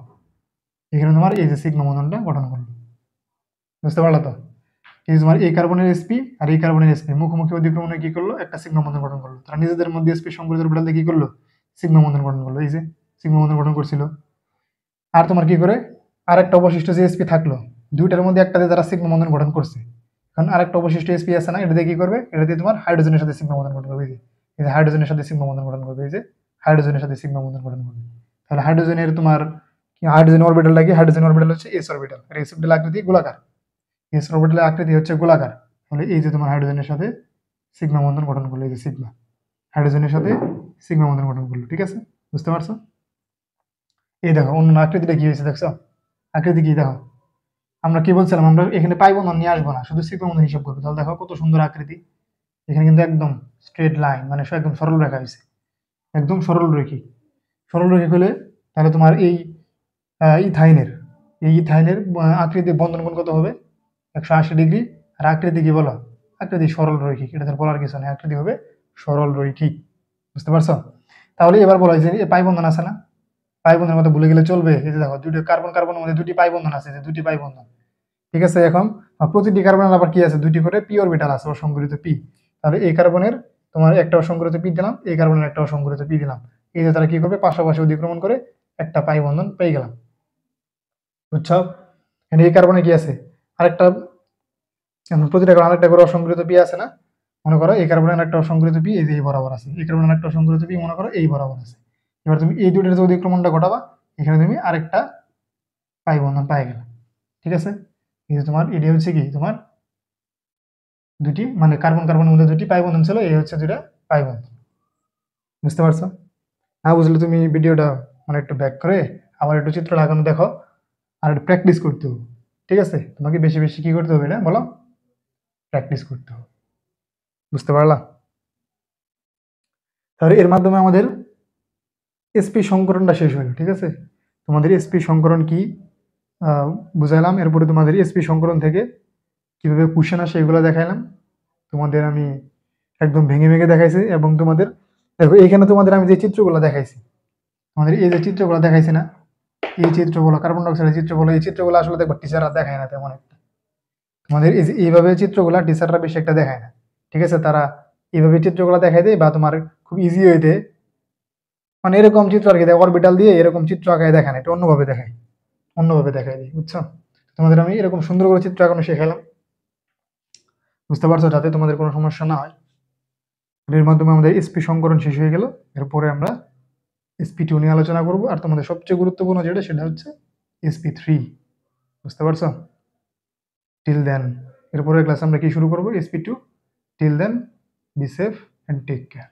এখানে তোমার এই যে সিগমা বন্ধনটা গঠন করবে, বুঝতে পারলা তো। এই যে তোমার এই কার্বনের এসপি আর এই কার্বনের এসপি মুখোমুখি অধিক্রমণে কি করলো, একটা সিগমা বন্ধন গঠন করলো, তারা নিজেদের মধ্যে এসপি সংকরিত অরবিটাল দিয়ে কি করলো, সিগমা বন্ধন গঠন করলো, এই যে সিগমা বন্ধন গঠন করছিল। আর তোমার কি করে, আরেকটা অবশিষ্ট যে এসপি থাকলো, দুইটার মধ্যে একটা দিয়ে তারা সিগমা বন্ধন গঠন করছে, কারণ আরেকটা অবশিষ্ট এসপি আছে না, এটা দিয়ে কি করবে, এটা দিয়ে তোমার হাইড্রোজেনের সাথে সিগমা বন্ধন গঠন করবে, এই যে হাইড্রোজেনের সাথে সিগমা বন্ধন গঠন করবে, এই যে হাইড্রোজেনের সাথে সিগমা বন্ধন গঠন করবে। তাহলে হাইড্রোজেনের তোমার হাইড্রোজেন অরবিটাল কি, হাইড্রোজেন অরবিটাল হচ্ছে এস অরবিটাল, আর এস অরবিটাল আকৃতি গোলাকার, এস অরবিটালের আকৃতি হচ্ছে গোলাকার। তাহলে এই যে তোমার হাইড্রোজেনের সাথে সিগমা বন্ধন গঠন করলো, এই যে সিগমা, হাইড্রোজেনের সাথে সিগমা বন্ধন গঠন করলো, ঠিক আছে, বুঝতে পারছো। এই দেখো অন্য আকৃতিটা কি হয়েছে দেখছো, আকৃতি কি দেখো, আমরা কি বলছিলাম, আমরা এখানে পাই বন্ধন নিয়ে আসবো না, শুধু সিগমা বন্ধন হিসাব করবো। তাহলে দেখো কত সুন্দর আকৃতি, এখানে কিন্তু একদম স্ট্রেট লাইন, মানে একদম সরল রেখা হয়েছে, একদম সরল রেখি, সরল রেখে হলে তাহলে তোমার এই ইথাইনের, এই ইথাইনের আকৃতি বন্ধন কোণ কত হবে, 180 ডিগ্রি। আর আকৃতি কি বলো, আকৃতি সরল রৈখিক, এটা তো বলার কিছু নেই, আকৃতি হবে সরল রৈখিক, বুঝতে পারছো। তাহলে এবার বলা হয়েছে যে পাই বন্ধন আছে না, পাই বন্ধনের মধ্যে ভুলে গেলে চলবে, এই যে দেখো দুটি কার্বন কার্বনের মধ্যে দুটি পাই বন্ধন আছে, যে দুটি পাই বন্ধন, ঠিক আছে। এখন প্রতিটি কার্বনের আবার কি আছে, দুটি করে পি অরবিটাল আছে, অসংকরিত পি। তাহলে এই কার্বনের তোমার একটা অসংকরিত পি দিলাম, এই কার্বনের একটা অসংকরিত পি দিলাম, এই যে তারা কি করবে, পাশাপাশি অধিক্রমণ করে একটা পাই বন্ধন পেয়ে গেলাম, বুঝছো। এই কার্বনে কি আছে, আরেকটা, প্রতিটা কার্বন আরেকটা করে অসংকরিত পি আছে না, মনে করো এই কার্বনের একটা অসংকরিত পি এই যে এই বরাবর আছে, এই কার্বনের একটা অসংকরিত পি মনে করো এই বরাবর আছে। এবার তুমি এই দুটোর যে অধিক্রমণটা ঘটাবা, এখানে তুমি আরেকটা পাই বন্ধন পাই গেলে, ঠিক আছে। এই যে তোমার এটি হচ্ছে কি, তোমার দুটি মানে কার্বন কার্বনের মধ্যে দুটি পাই বন্ধন ছিল, এই হচ্ছে দুটা পাই বন্ধন, বুঝতে পারছো। না বুঝলে তুমি ভিডিওটা মানে একটু ব্যাক করে আবার একটু চিত্র লাগানো দেখো, আর একটু প্র্যাকটিস করতে হবে, ঠিক আছে। তোমাকে বেশি বেশি কি করতে হবে না বলো, প্র্যাকটিস করতে হবে, বুঝতে পারলা। তাহলে এর মাধ্যমে আমাদের এসপি সংকরণটা শেষ হলো, ঠিক আছে। তোমাদের এসপি সংকরণ কি বুঝাইলাম, এরপরে তোমাদের এসপি সংকরণ থেকে কিভাবে কোশ্চেন আসে এগুলো দেখাইলাম তোমাদের, আমি একদম ভেঙে ভেঙে দেখাইছি। এবং তোমাদের দেখো এইখানে তোমাদের আমি যে চিত্রগুলো দেখাইছি, তোমাদের এই যে চিত্রগুলো দেখাইছি না, এই চিত্রগুলো কার্বন ডাইঅক্সাইডের চিত্রগুলো, এই চিত্রগুলো আসলে দেখো টিচাররা দেখায় না তেমন একটা, তোমাদের এই যে এইভাবে চিত্রগুলো টিচাররা বেশি একটা দেখায় না, ঠিক আছে। তারা এইভাবে চিত্রগুলো দেখাই দেয়, বা তোমার খুব ইজি হইতে মানে এরকম চিত্র আর কি দেয়, অরবিটাল দিয়ে এরকম চিত্র আঁকায় দেখায় না, এটা অন্যভাবে দেখায়, অন্যভাবে দেখাই দিই, বুঝছো। তোমাদের আমি এরকম সুন্দর করে চিত্র আঁকানো শেখালাম, বুঝতে পারছো, যাতে তোমাদের কোনো সমস্যা না হয়। এর মাধ্যমে আমাদের এসপি সংকরণ শেষ হয়ে গেল। এরপরে আমরা SP2 নিয়ে আলোচনা করব, আর তোমাদের সবচেয়ে গুরুত্বপূর্ণ যেটা সেটা হচ্ছে SP3, বুঝতে পারছো। টিল দেন, এরপরে ক্লাস আমরা কি শুরু করবো, SP2। Till then, be safe and take care.